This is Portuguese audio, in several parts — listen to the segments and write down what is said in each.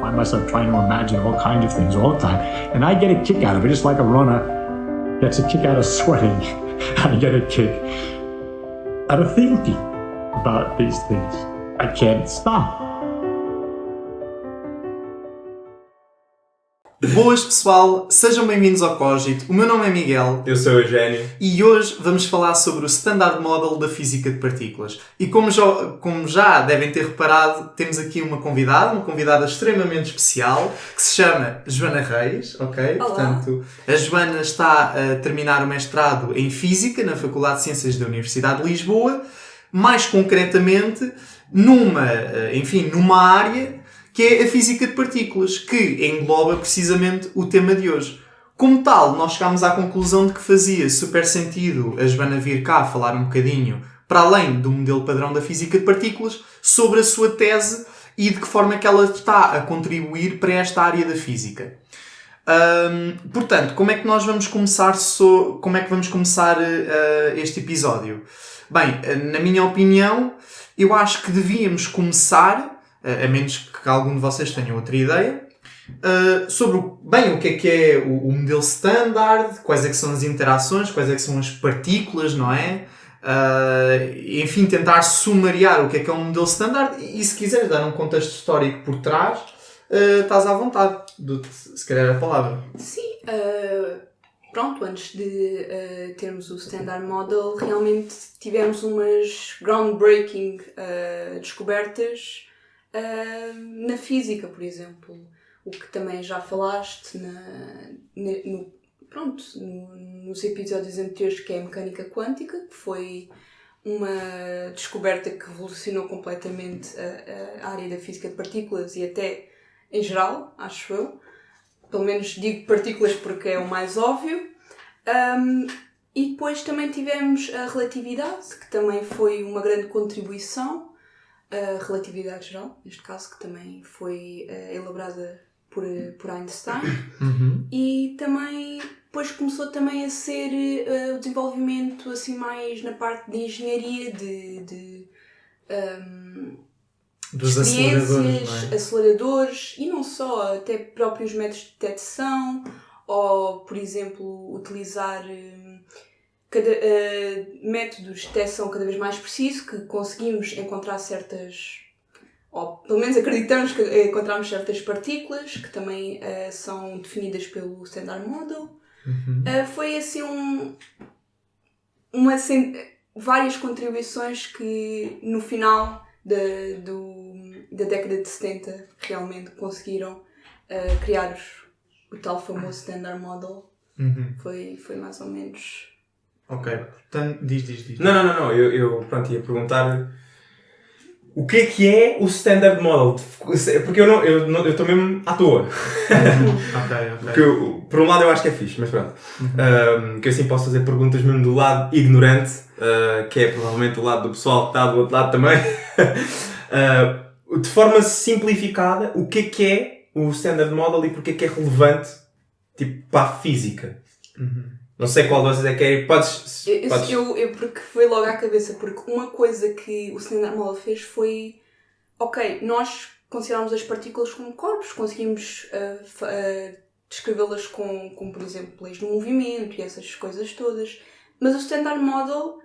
find myself trying to imagine all kinds of things all the time. And I get a kick out of it, just like a runner gets a kick out of sweating. I get a kick out of thinking about these things. I can't stop. Boas pessoal, sejam bem-vindos ao Cogito. O meu nome é Miguel. Eu sou o Eugénio. E hoje vamos falar sobre o Standard Model da Física de Partículas. E como já devem ter reparado, temos aqui uma convidada extremamente especial, que se chama Joana Reis, ok? Olá. Portanto, a Joana está a terminar o mestrado em Física na Faculdade de Ciências da Universidade de Lisboa, mais concretamente numa área que é a física de partículas, que engloba precisamente o tema de hoje. Como tal, nós chegámos à conclusão de que fazia super sentido a Joana vir cá falar um bocadinho, para além do modelo padrão da física de partículas, sobre a sua tese e de que forma é que ela está a contribuir para esta área da física. Portanto, como é que nós vamos começar, este episódio? Bem, na minha opinião, eu acho que devíamos começar, a menos que algum de vocês tenha outra ideia, sobre o que é o modelo standard, quais é que são as interações, quais é que são as partículas, não é? Enfim, tentar sumariar o que é um modelo standard e se quiseres dar um contexto histórico por trás, estás à vontade, se calhar a palavra. Sim, pronto, antes de termos o Standard Model, realmente tivemos umas groundbreaking descobertas na física, por exemplo, o que também já falaste nos episódios anteriores, que é a mecânica quântica, que foi uma descoberta que revolucionou completamente a área da física de partículas e até em geral, acho eu. Pelo menos digo partículas porque é o mais óbvio. E depois também tivemos a relatividade, que também foi uma grande contribuição. A relatividade geral, neste caso, que também foi elaborada por Einstein. Uhum. E também, depois começou também a ser o desenvolvimento assim mais na parte de engenharia, Dos experiências, aceleradores, aceleradores, e não só, até próprios métodos de detecção, ou, por exemplo, utilizar métodos de detecção cada vez mais precisos, que conseguimos encontrar certas, ou pelo menos acreditamos que encontramos certas partículas, que também são definidas pelo Standard Model. Uhum. Foi assim várias contribuições que no final da década de 70 realmente conseguiram criar o tal famoso Standard Model. Uhum. Foi mais ou menos... Ok, portanto, diz. Não, eu pronto, ia perguntar o que é o Standard Model, porque eu estou mesmo à toa. Ok. Porque por um lado eu acho que é fixe, mas pronto. Que eu assim posso fazer perguntas mesmo do lado ignorante, que é provavelmente o lado do pessoal que está do outro lado também. De forma simplificada, o que é o Standard Model e porque é relevante tipo, para a física? Uhum. Não sei qual de vocês é que é. Podes... Eu porque foi logo à cabeça, porque uma coisa que o Standard Model fez foi, ok, nós consideramos as partículas como corpos, conseguimos descrevê-las com, por exemplo, leis do movimento e essas coisas todas, mas o Standard Model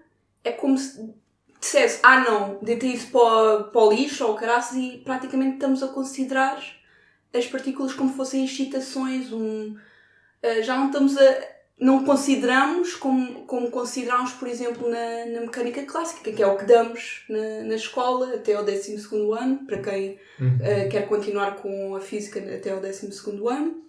é como se dissesse, não, deitei isso para o lixo ou caraças, e praticamente estamos a considerar as partículas como fossem excitações, já não estamos não consideramos como consideramos, por exemplo, na mecânica clássica, que é o que damos na escola até ao 12º ano, para quem quer continuar com a física até ao 12º ano.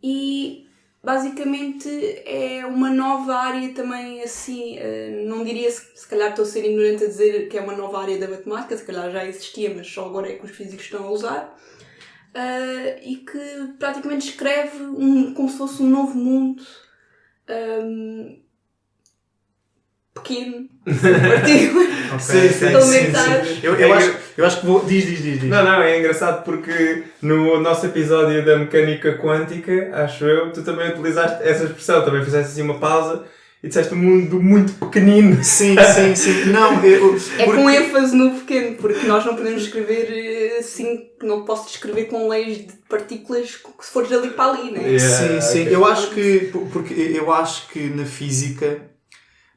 E basicamente é uma nova área também, assim, não diria, se calhar estou a ser ignorante a dizer que é uma nova área da matemática, se calhar já existia, mas só agora é que os físicos estão a usar. E que praticamente descreve como se fosse um novo mundo pequeno, partículas, elementares. Eu acho que vou... Diz. Não, é engraçado porque no nosso episódio da mecânica quântica, acho eu, tu também utilizaste essa expressão, também fizeste assim uma pausa e e disseste um mundo muito pequenino. Sim. Não, com ênfase no pequeno, porque nós não podemos escrever assim, não posso descrever com leis de partículas que se fores ali para ali, né? Sim. Okay. Eu acho que na física,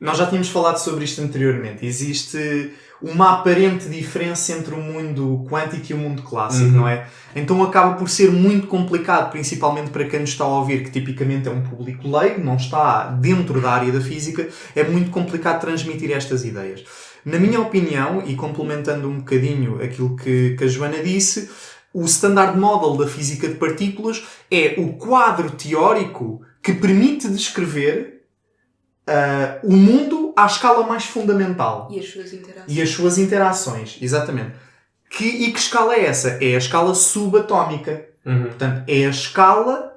nós já tínhamos falado sobre isto anteriormente, existe uma aparente diferença entre o mundo quântico e o mundo clássico, não é? Então acaba por ser muito complicado, principalmente para quem nos está a ouvir, que tipicamente é um público leigo, não está dentro da área da física, é muito complicado transmitir estas ideias. Na minha opinião, e complementando um bocadinho aquilo que a Joana disse, o Standard Model da física de partículas é o quadro teórico que permite descrever o mundo à escala mais fundamental. E as suas interações. E as suas interações, exatamente. E que escala é essa? É a escala subatómica. Portanto, é a escala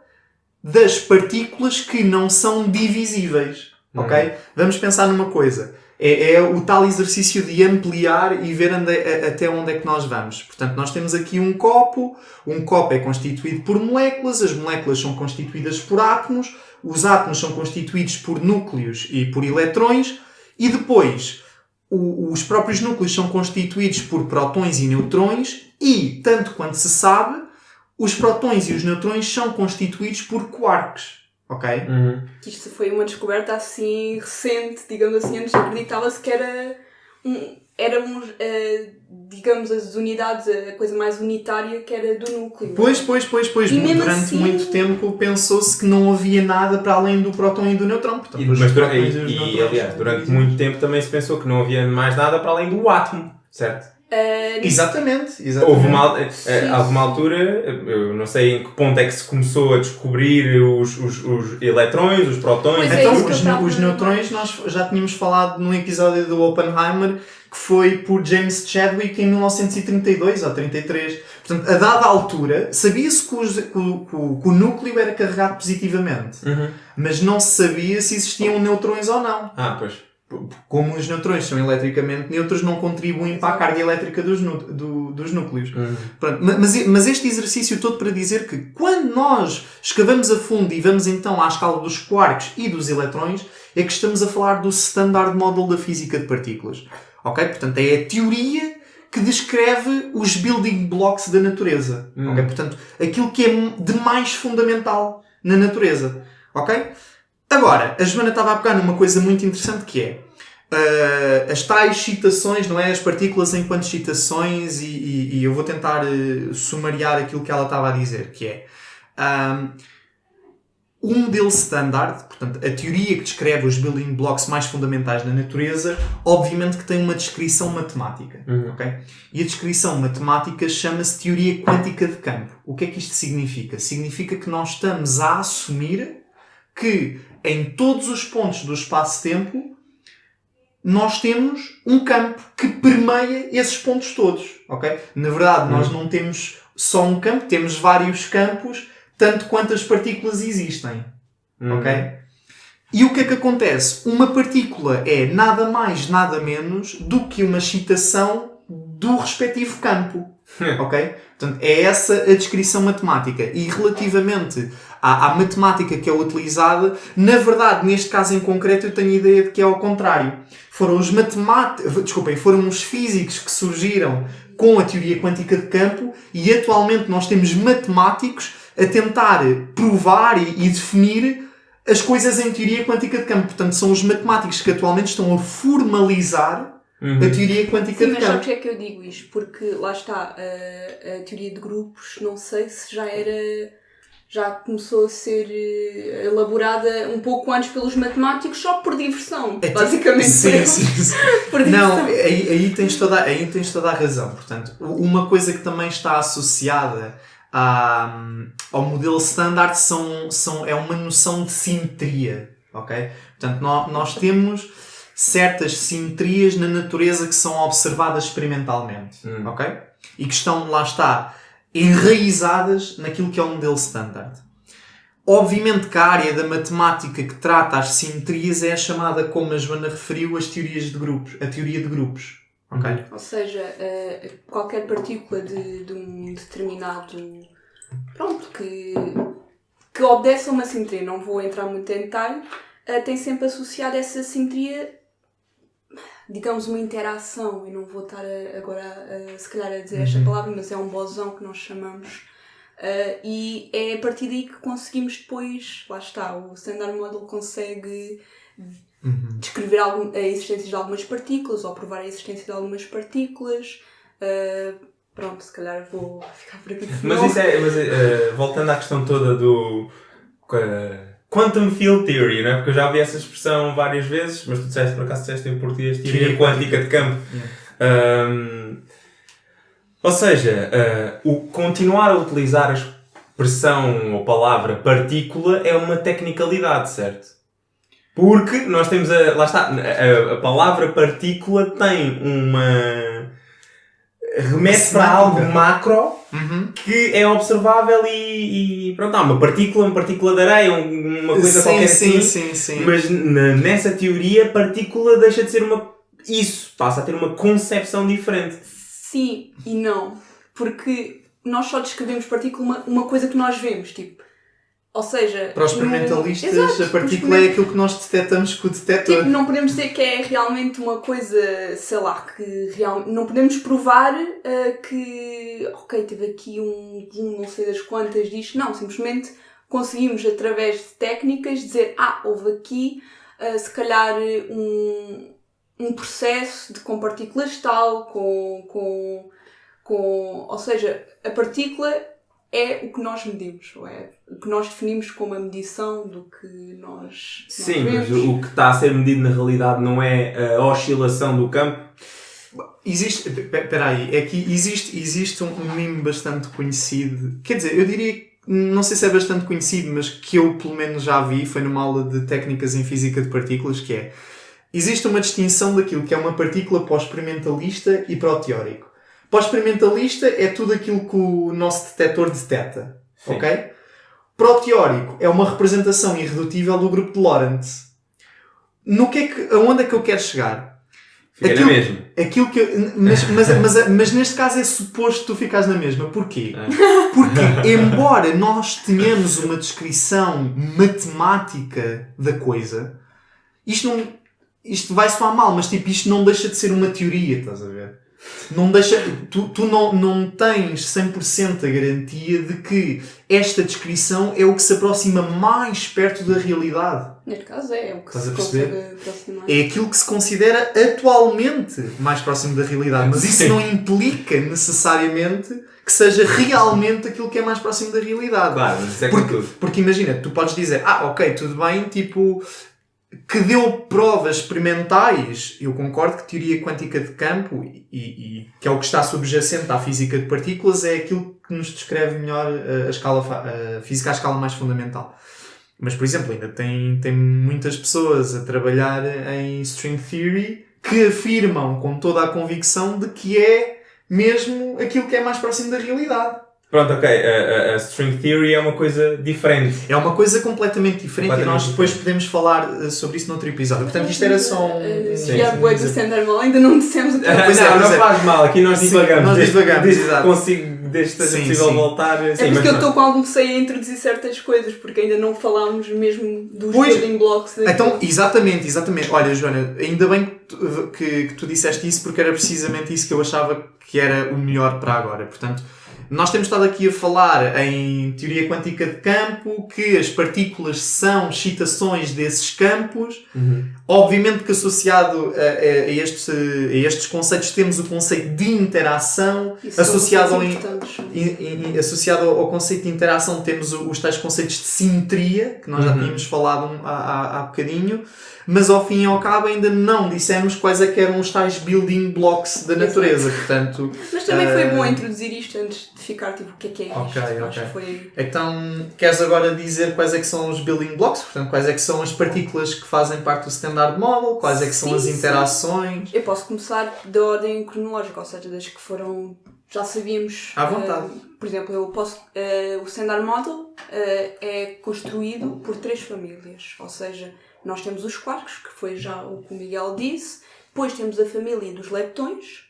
das partículas que não são divisíveis. Ok? Vamos pensar numa coisa. É o tal exercício de ampliar e ver até onde é que nós vamos. Portanto, nós temos aqui um copo. Um copo é constituído por moléculas. As moléculas são constituídas por átomos. Os átomos são constituídos por núcleos e por eletrões. E depois, os próprios núcleos são constituídos por prótons e neutrões. E, tanto quanto se sabe, os prótons e os neutrões são constituídos por quarks. Ok? Que isto foi uma descoberta assim recente, digamos assim, antes acreditava-se que éramos, digamos, as unidades, a coisa mais unitária que era do núcleo. Pois. Durante assim... muito tempo pensou-se que não havia nada para além do próton e do neutrão. Portanto, aliás, durante muito tempo também se pensou que não havia mais nada para além do átomo, certo? Exatamente. Houve uma altura, eu não sei em que ponto é que se começou a descobrir os eletrões, os prótons. Então, os neutrões nós já tínhamos falado num episódio do Oppenheimer, que foi por James Chadwick em 1932 ou 33. Portanto, a dada altura, sabia-se que o núcleo era carregado positivamente, mas não se sabia se existiam neutrões ou não. Pois. Como os neutrões são eletricamente neutros, não contribuem para a carga elétrica dos núcleos. Pronto, mas este exercício todo para dizer que quando nós escavamos a fundo e vamos então à escala dos quarks e dos eletrões, é que estamos a falar do Standard Model da física de partículas. Ok? Portanto, é a teoria que descreve os building blocks da natureza. Ok? Portanto, aquilo que é de mais fundamental na natureza. Ok? Agora, a Joana estava a pegar numa coisa muito interessante que é as tais excitações, não é? As partículas enquanto excitações e eu vou tentar sumariar aquilo que ela estava a dizer, que é o modelo standard, portanto, a teoria que descreve os building blocks mais fundamentais da natureza, obviamente que tem uma descrição matemática. Okay? E a descrição matemática chama-se teoria quântica de campo. O que é que isto significa? Significa que nós estamos a assumir que em todos os pontos do espaço-tempo nós temos um campo que permeia esses pontos todos. Okay? Na verdade, nós não temos só um campo, temos vários campos, tanto quanto as partículas existem. Okay? E o que é que acontece? Uma partícula é nada mais, nada menos do que uma excitação do respectivo campo. Ok? Portanto, é essa a descrição matemática. E relativamente à matemática que é utilizada, na verdade, neste caso em concreto, eu tenho a ideia de que é ao contrário. Foram os físicos que surgiram com a teoria quântica de campo e atualmente nós temos matemáticos a tentar provar e definir as coisas em teoria quântica de campo. Portanto, são os matemáticos que atualmente estão a formalizar a teoria quântica de campo. Sim, mas sabe porque é que eu digo isto? Porque lá está, a teoria de grupos, não sei se já começou a ser elaborada um pouco antes pelos matemáticos, só por diversão, basicamente. Sim. Por diversão. Não, aí tens toda a razão. Portanto, uma coisa que também está associada ao modelo standard é uma noção de simetria. Okay? Portanto, nós temos certas simetrias na natureza que são observadas experimentalmente. Ok? E que estão, lá está, enraizadas naquilo que é o modelo standard. Obviamente que a área da matemática que trata as simetrias é a chamada, como a Joana referiu, as teorias de grupos, a teoria de grupos. Okay? Ou seja, qualquer partícula de um determinado... Pronto, que obedece a uma simetria. Não vou entrar muito em detalhe, tem sempre associado essa simetria, digamos, uma interação. Eu não vou estar agora se calhar a dizer esta palavra, mas é um bosão que nós chamamos. E é a partir daí que conseguimos depois, lá está, o Standard Model consegue descrever a existência de algumas partículas ou provar a existência de algumas partículas. Pronto, se calhar vou ficar por aqui. Mas voltando à questão toda do Quantum Field Theory, não é? Porque eu já ouvi essa expressão várias vezes, mas tu disseste, por acaso disseste em português, teoria quântica de campo. Ou seja, o continuar a utilizar a expressão ou palavra partícula é uma tecnicalidade, certo? Porque nós temos lá está, a palavra partícula tem remete para algo macro que é observável e pronto, há uma partícula de areia, uma coisa qualquer assim. Sim. Mas nessa teoria, partícula deixa de ser isso, passa a ter uma concepção diferente. Sim e não, porque nós só descrevemos partícula uma coisa que nós vemos, tipo, ou seja... Para os experimentalistas, Exato, a partícula é aquilo que nós detectamos com o detector. Tipo, não podemos dizer que é realmente uma coisa, sei lá, que realmente... Não podemos provar que, ok, teve aqui um não sei das quantas disto. Não, simplesmente conseguimos, através de técnicas, dizer, houve aqui, se calhar, um processo com partículas tal, ou seja, a partícula é o que nós medimos, ou é o que nós definimos como a medição do que nós Sim, vemos. mas o que está a ser medido na realidade não é a oscilação do campo? Espera aí, é que existe um meme bastante conhecido, quer dizer, eu diria, não sei se é bastante conhecido, mas que eu pelo menos já vi, foi numa aula de técnicas em física de partículas, que é, existe uma distinção daquilo que é uma partícula para o experimentalista e para o teórico. Para o experimentalista é tudo aquilo que o nosso detector detecta, ok? Para o teórico é uma representação irredutível do grupo de Lorentz. Aonde é que eu quero chegar? Fica na mesma. Mas neste caso é suposto que tu ficares na mesma. Porquê? Porque, embora nós tenhamos uma descrição matemática da coisa, isto vai soar mal, mas tipo, isto não deixa de ser uma teoria, estás a ver? Não deixa, tu não tens 100% a garantia de que esta descrição é o que se aproxima mais perto da realidade. Neste caso é o que Estás se a perceber? consegue aproximar. É aquilo que se considera atualmente mais próximo da realidade. Mas isso não implica necessariamente que seja realmente aquilo que é mais próximo da realidade. Claro, mas isso é porque imagina, tu podes dizer, ok, tudo bem, tipo... que deu provas experimentais, eu concordo que teoria quântica de campo, e que é o que está subjacente à física de partículas, é aquilo que nos descreve melhor a física à escala mais fundamental. Mas, por exemplo, ainda tem muitas pessoas a trabalhar em string theory que afirmam com toda a convicção de que é mesmo aquilo que é mais próximo da realidade. Pronto, ok. A string theory é uma coisa diferente. É uma coisa completamente diferente e nós depois podemos falar sobre isso noutro episódio. Portanto, isto era só Já bué do Standard Model, ainda não dissemos o que Não faz mal, aqui nós divagamos. Nós divagamos, exato. Desde que seja possível voltar. Sim, porque eu estou com algum receio a introduzir certas coisas, porque ainda não falámos mesmo dos building blocks. Então, exatamente. Olha, Joana, ainda bem que tu disseste isso, porque era precisamente isso que eu achava que era o melhor para agora. Portanto, nós temos estado aqui a falar em teoria quântica de campo, que as partículas são excitações desses campos. Obviamente que associado a estes conceitos temos o conceito de interação. Associado ao conceito de interação temos os tais conceitos de simetria, que nós já tínhamos falado há bocadinho. Mas ao fim e ao cabo ainda não dissemos quais é que eram os tais building blocks da natureza. Portanto, mas também foi bom introduzir isto antes de ficar tipo, o que é isto? Ok. Então, queres agora dizer quais é que são os building blocks? Portanto, quais é que são as partículas que fazem parte do Standard Model? Quais é que são as interações? Eu posso começar da ordem cronológica, ou seja, das que foram... Já sabíamos... À vontade. Por exemplo, o Standard Model é construído por 3 famílias, ou seja... Nós temos os quarks, que foi já o que o Miguel disse. Depois temos a família dos leptões.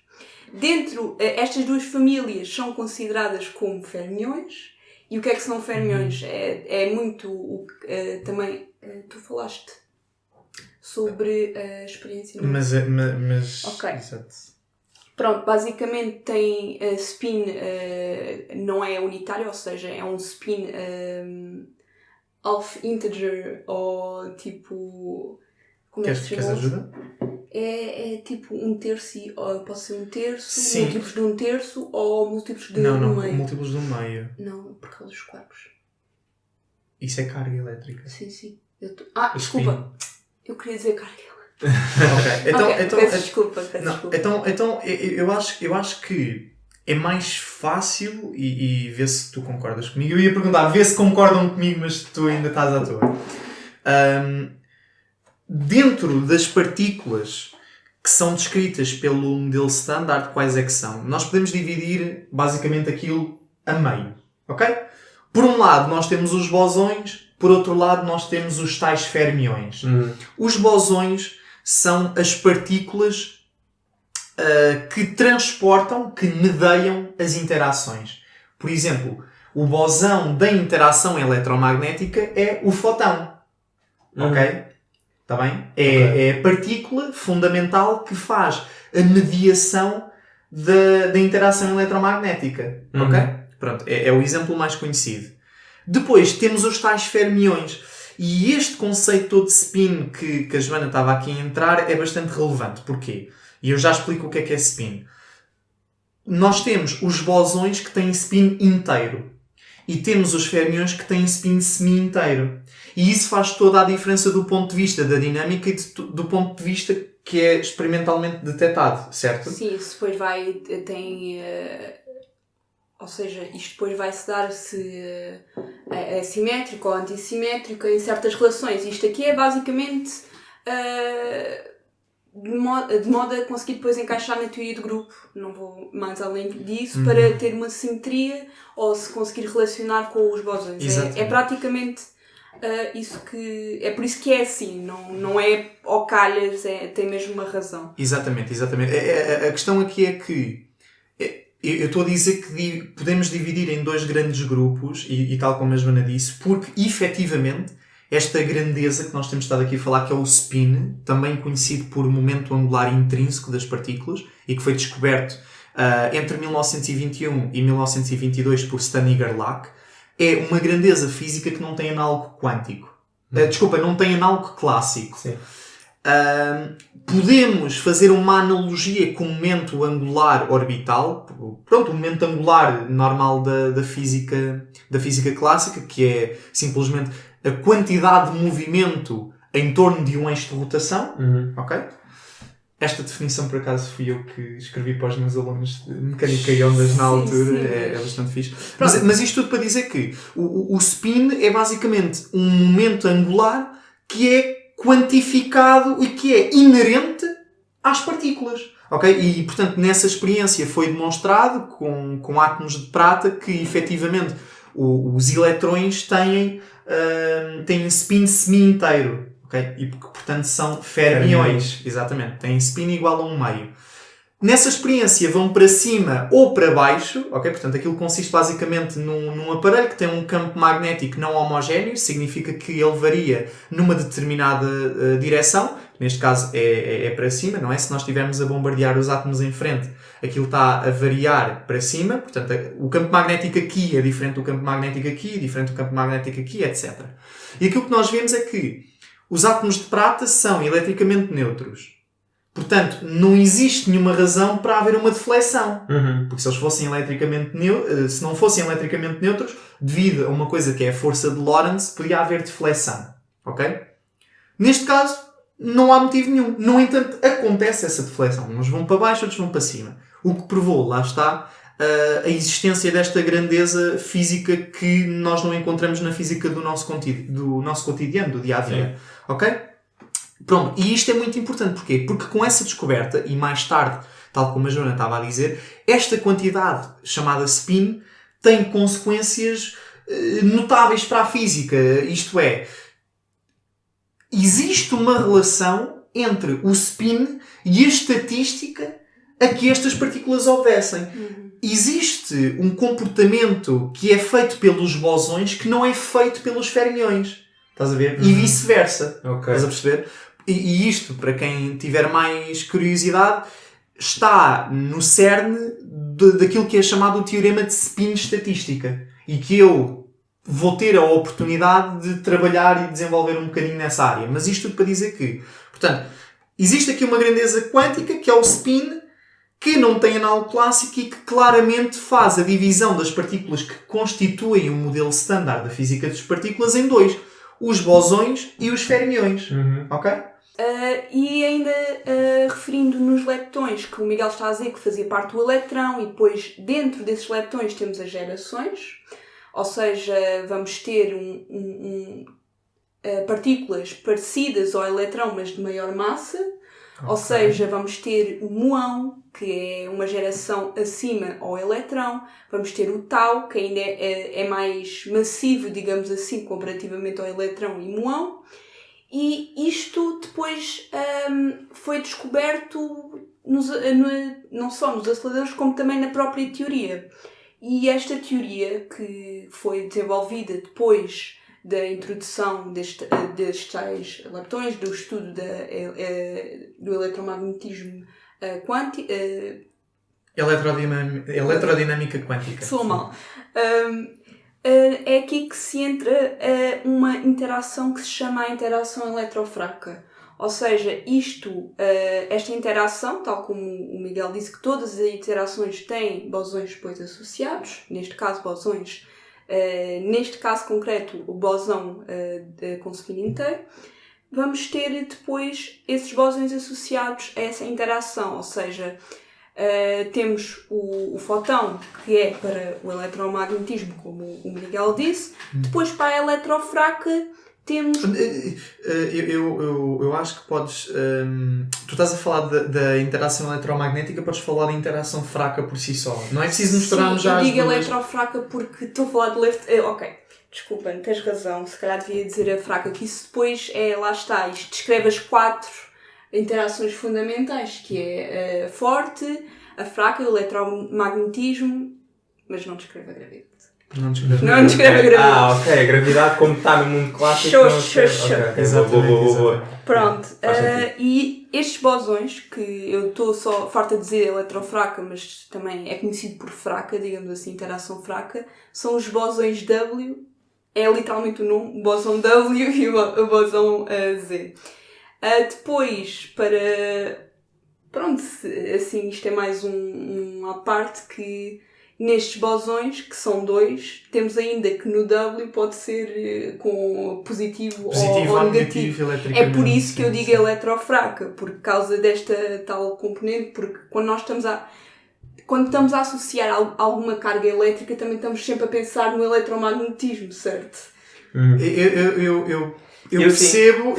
Dentro, estas 2 famílias são consideradas como fermiões. E o que é que são fermiões? É muito... também, tu falaste sobre a experiência. Mas Ok. exato. Pronto, basicamente tem spin, não é unitário, ou seja, é um spin half integer ou tipo... Como é que se Queres chama? ajuda? É tipo um terço, ou pode ser um terço, Sim. múltiplos de um terço ou múltiplos de Não, um meio. múltiplos do meio. Não, por causa dos quarks. Isso é carga elétrica. Sim. O Desculpa. Eu queria dizer carga elétrica. Ok, então, peço desculpa. Então, eu acho que é mais fácil e vê se tu concordas comigo. Eu ia perguntar, vê se concordam comigo, mas tu ainda estás à toa. Dentro das partículas que são descritas pelo modelo standard, quais é que são? Nós podemos dividir basicamente aquilo a meio, ok? Por um lado nós temos os bosões, por outro lado nós temos os tais fermiões. Os bosões são as partículas que transportam, que medeiam as interações. Por exemplo, o bosão da interação eletromagnética é o fotão. Ok? Está bem? É a partícula fundamental que faz a mediação da interação eletromagnética. Ok? Pronto, é o exemplo mais conhecido. Depois temos os tais fermiões. E este conceito todo de spin que a Joana estava aqui a entrar é bastante relevante. Porquê? E eu já explico o que é spin. Nós temos os bosões que têm spin inteiro. E temos os fermiões que têm spin semi-inteiro. E isso faz toda a diferença do ponto de vista da dinâmica e do ponto de vista que é experimentalmente detectado, certo? Sim, isso depois ou seja, isto depois vai-se dar se é simétrico ou antissimétrico em certas relações. Isto aqui é basicamente de modo a conseguir depois encaixar na teoria de grupo. Não vou mais além disso, para ter uma simetria ou se conseguir relacionar com os bosões. É praticamente isso que... É por isso que é assim, não é ao calhas, tem mesmo uma razão. Exatamente. A questão aqui é que eu estou a dizer que podemos dividir em dois grandes grupos, e tal como a Joana disse, porque efetivamente esta grandeza que nós temos estado aqui a falar, que é o spin, também conhecido por momento angular intrínseco das partículas, e que foi descoberto entre 1921 e 1922 por Stanley Gerlach, é uma grandeza física que não tem análogo quântico. Desculpa, não tem análogo clássico. Sim. Podemos fazer uma analogia com o momento angular orbital. Pronto, o momento angular normal da física clássica, que é simplesmente a quantidade de movimento em torno de um eixo de rotação. Ok? Esta definição, por acaso, fui eu que escrevi para os meus alunos de mecânica e ondas na altura. Sim. É bastante fixe. Mas isto tudo para dizer que o spin é basicamente um momento angular que é quantificado e que é inerente às partículas. Okay? E, portanto, nessa experiência foi demonstrado com átomos de prata que, efetivamente, os eletrões têm spin semi-inteiro. Okay? E, portanto, são fermiões. Exatamente. Têm spin igual a 1/2. Nessa experiência vão para cima ou para baixo, ok? Portanto, aquilo consiste basicamente num aparelho que tem um campo magnético não homogéneo, significa que ele varia numa determinada direção, neste caso é para cima, não é? Se nós estivermos a bombardear os átomos em frente, aquilo está a variar para cima, portanto, o campo magnético aqui é diferente do campo magnético aqui, diferente do campo magnético aqui, etc. E aquilo que nós vemos é que os átomos de prata são eletricamente neutros. Portanto, não existe nenhuma razão para haver uma deflexão. Porque se eles fossem se não fossem eletricamente neutros, devido a uma coisa que é a força de Lorentz, podia haver deflexão. Ok? Neste caso, não há motivo nenhum. No entanto, acontece essa deflexão. Uns vão para baixo, outros vão para cima. O que provou, lá está, a existência desta grandeza física que nós não encontramos na física do nosso cotidiano, do dia-a-dia. Ok? Pronto, e isto é muito importante. Porquê? Porque com essa descoberta, e mais tarde, tal como a Joana estava a dizer, esta quantidade chamada spin tem consequências notáveis para a física. Isto é, existe uma relação entre o spin e a estatística a que estas partículas obedecem. Existe um comportamento que é feito pelos bosões que não é feito pelos fermiões. Estás a ver? E vice-versa. Okay. Estás a perceber? e isto, para quem tiver mais curiosidade, está no cerne daquilo que é chamado o teorema de spin estatística. E que eu vou ter a oportunidade de trabalhar e desenvolver um bocadinho nessa área. Mas isto tudo para dizer que, portanto, existe aqui uma grandeza quântica, que é o spin, que não tem análise clássica e que claramente faz a divisão das partículas que constituem o modelo standard da física das partículas em dois. Os bosões e os fermiões. Ok? E ainda referindo nos leptões, que o Miguel está a dizer que fazia parte do eletrão, e depois dentro desses leptões temos as gerações, ou seja, vamos ter partículas parecidas ao eletrão, mas de maior massa. Okay. Ou seja, vamos ter o muão, que é uma geração acima ao eletrão. Vamos ter o tau, que ainda é mais massivo, digamos assim, comparativamente ao eletrão e muão. E isto depois foi descoberto não só nos aceleradores, como também na própria teoria. E esta teoria, que foi desenvolvida depois da introdução destes tais leptões, do estudo do eletromagnetismo quântico... Eletrodinâmica quântica. Sou mal. É aqui que se entra uma interação que se chama a interação eletrofraca. Ou seja, esta interação, tal como o Miguel disse, que todas as interações têm bosões depois associados, neste caso bosões, neste caso concreto o bosão com spin inteiro, vamos ter depois esses bosões associados a essa interação, ou seja, temos o fotão, que é para o eletromagnetismo, como o Miguel disse. Depois, para a eletrofraca, temos... Eu acho que podes... tu estás a falar da interação eletromagnética, podes falar da interação fraca por si só. Não é preciso misturarmos já as duas. Eu digo eletrofraca porque estou a falar de ok, desculpa, tens razão. Se calhar devia dizer a fraca, que isso depois lá está. Isto descreve as 4 interações fundamentais, que é a forte, a fraca, o eletromagnetismo, mas não descreve a gravidade. Não descreve a gravidade. Ok, a gravidade como está no mundo clássico. Exatamente. Pronto, e estes bosões, que eu estou só farta de dizer eletrofraca, mas também é conhecido por fraca, digamos assim, interação fraca, são os bosões W, é literalmente o nome, o bosão W e o bosão Z. Depois, pronto, assim, isto é mais uma parte que nestes bosões, que são 2, temos ainda que no W pode ser com positivo ou negativo. É por isso que eu digo eletrofraca, por causa desta tal componente, porque quando estamos a associar alguma carga elétrica, também estamos sempre a pensar no eletromagnetismo, certo? Eu percebo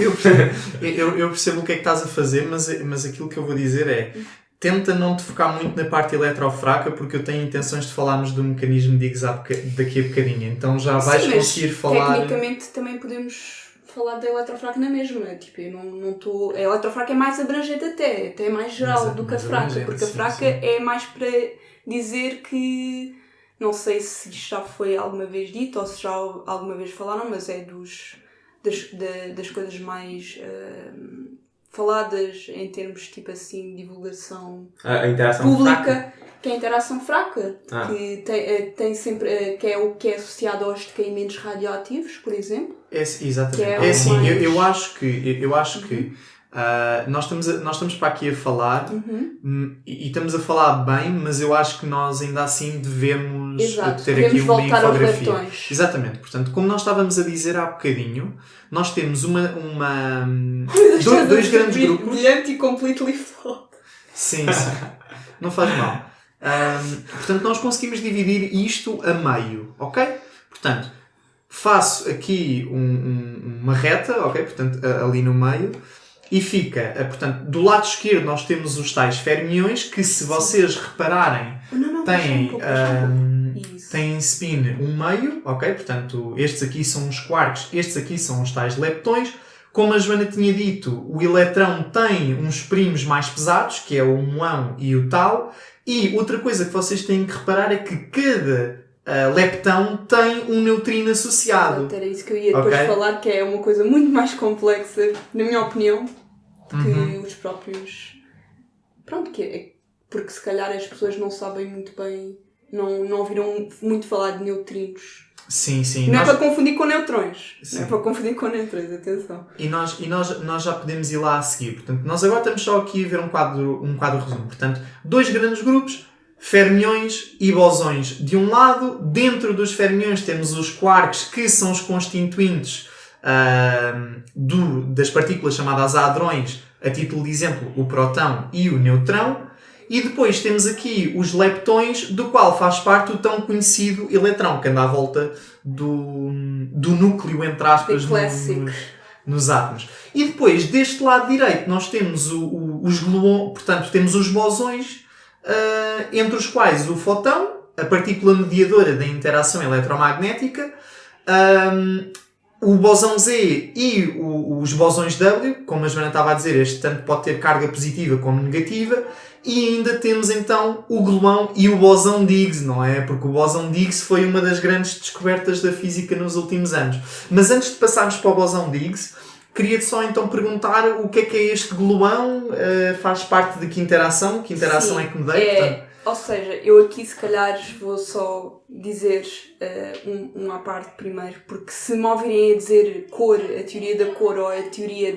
o que é que estás a fazer, mas aquilo que eu vou dizer é: tenta não te focar muito na parte eletrofraca, porque eu tenho intenções de falarmos do mecanismo de Higgs daqui a bocadinho. Então já vais conseguir falar... Tecnicamente também podemos falar da eletrofraca na mesma. Tipo, eu não estou... A eletrofraca é mais abrangente até é mais geral do que a fraca, porque a fraca é mais para dizer que... Não sei se isto já foi alguma vez dito ou se já alguma vez falaram, mas é das coisas mais... faladas em termos tipo assim de divulgação a interação pública, fraca. Que é a interação fraca, que tem sempre, que é o que é associado aos decaimentos radioativos, por exemplo. Exatamente. Eu acho que nós estamos para aqui a falar e estamos a falar bem, mas eu acho que nós ainda assim devemos ter aqui uma infografia. Exatamente. Portanto, como nós estávamos a dizer há bocadinho, nós temos dois grandes grupos. Brilhante e completely flawed. Sim. Não faz mal. Portanto, nós conseguimos dividir isto a meio, ok? Portanto, faço aqui uma reta, ok? Portanto, ali no meio. E fica, portanto, do lado esquerdo nós temos os fermiões, que se vocês repararem, têm spin 1,5, ok? Portanto, estes aqui são os quarks, estes aqui são os tais leptões. Como a Joana tinha dito, o eletrão tem uns primos mais pesados, que é o muão e o tau. E outra coisa que vocês têm que reparar é que cada leptão tem um neutrino associado. Era isso que eu ia depois falar, que é uma coisa muito mais complexa, na minha opinião. que os próprios... Pronto, porque se calhar as pessoas não sabem muito bem, não ouviram muito falar de neutrinos. Sim, sim. Não é para confundir com neutrões. Sim. Não é para confundir com neutrões, atenção. E nós já podemos ir lá a seguir. Portanto, nós agora estamos só aqui a ver um quadro resumo. Portanto, 2 grandes grupos, fermiões e bosões. De um lado, dentro dos fermiões temos os quarks, que são os constituintes das partículas chamadas hadrões, a título de exemplo, o próton e o neutrão. E depois temos aqui os leptões, do qual faz parte o tão conhecido eletrão, que anda à volta do núcleo, entre aspas, nos átomos. E depois, deste lado direito, nós temos os gluões, portanto, temos os bosões, entre os quais o fóton, a partícula mediadora da interação eletromagnética, o bosão Z e os bosões W, como a Joana estava a dizer, este tanto pode ter carga positiva como negativa, e ainda temos então o gluão e o bosão de Higgs, não é? Porque o bosão de Higgs foi uma das grandes descobertas da física nos últimos anos. Mas antes de passarmos para o bosão de Higgs, queria-te só então perguntar o que é este gluão? Faz parte de que interação? Que interação é que me dei? Ou seja, eu aqui se calhar vou só dizer uma parte primeiro, porque se me ouvirem a dizer cor, a teoria da cor ou a teoria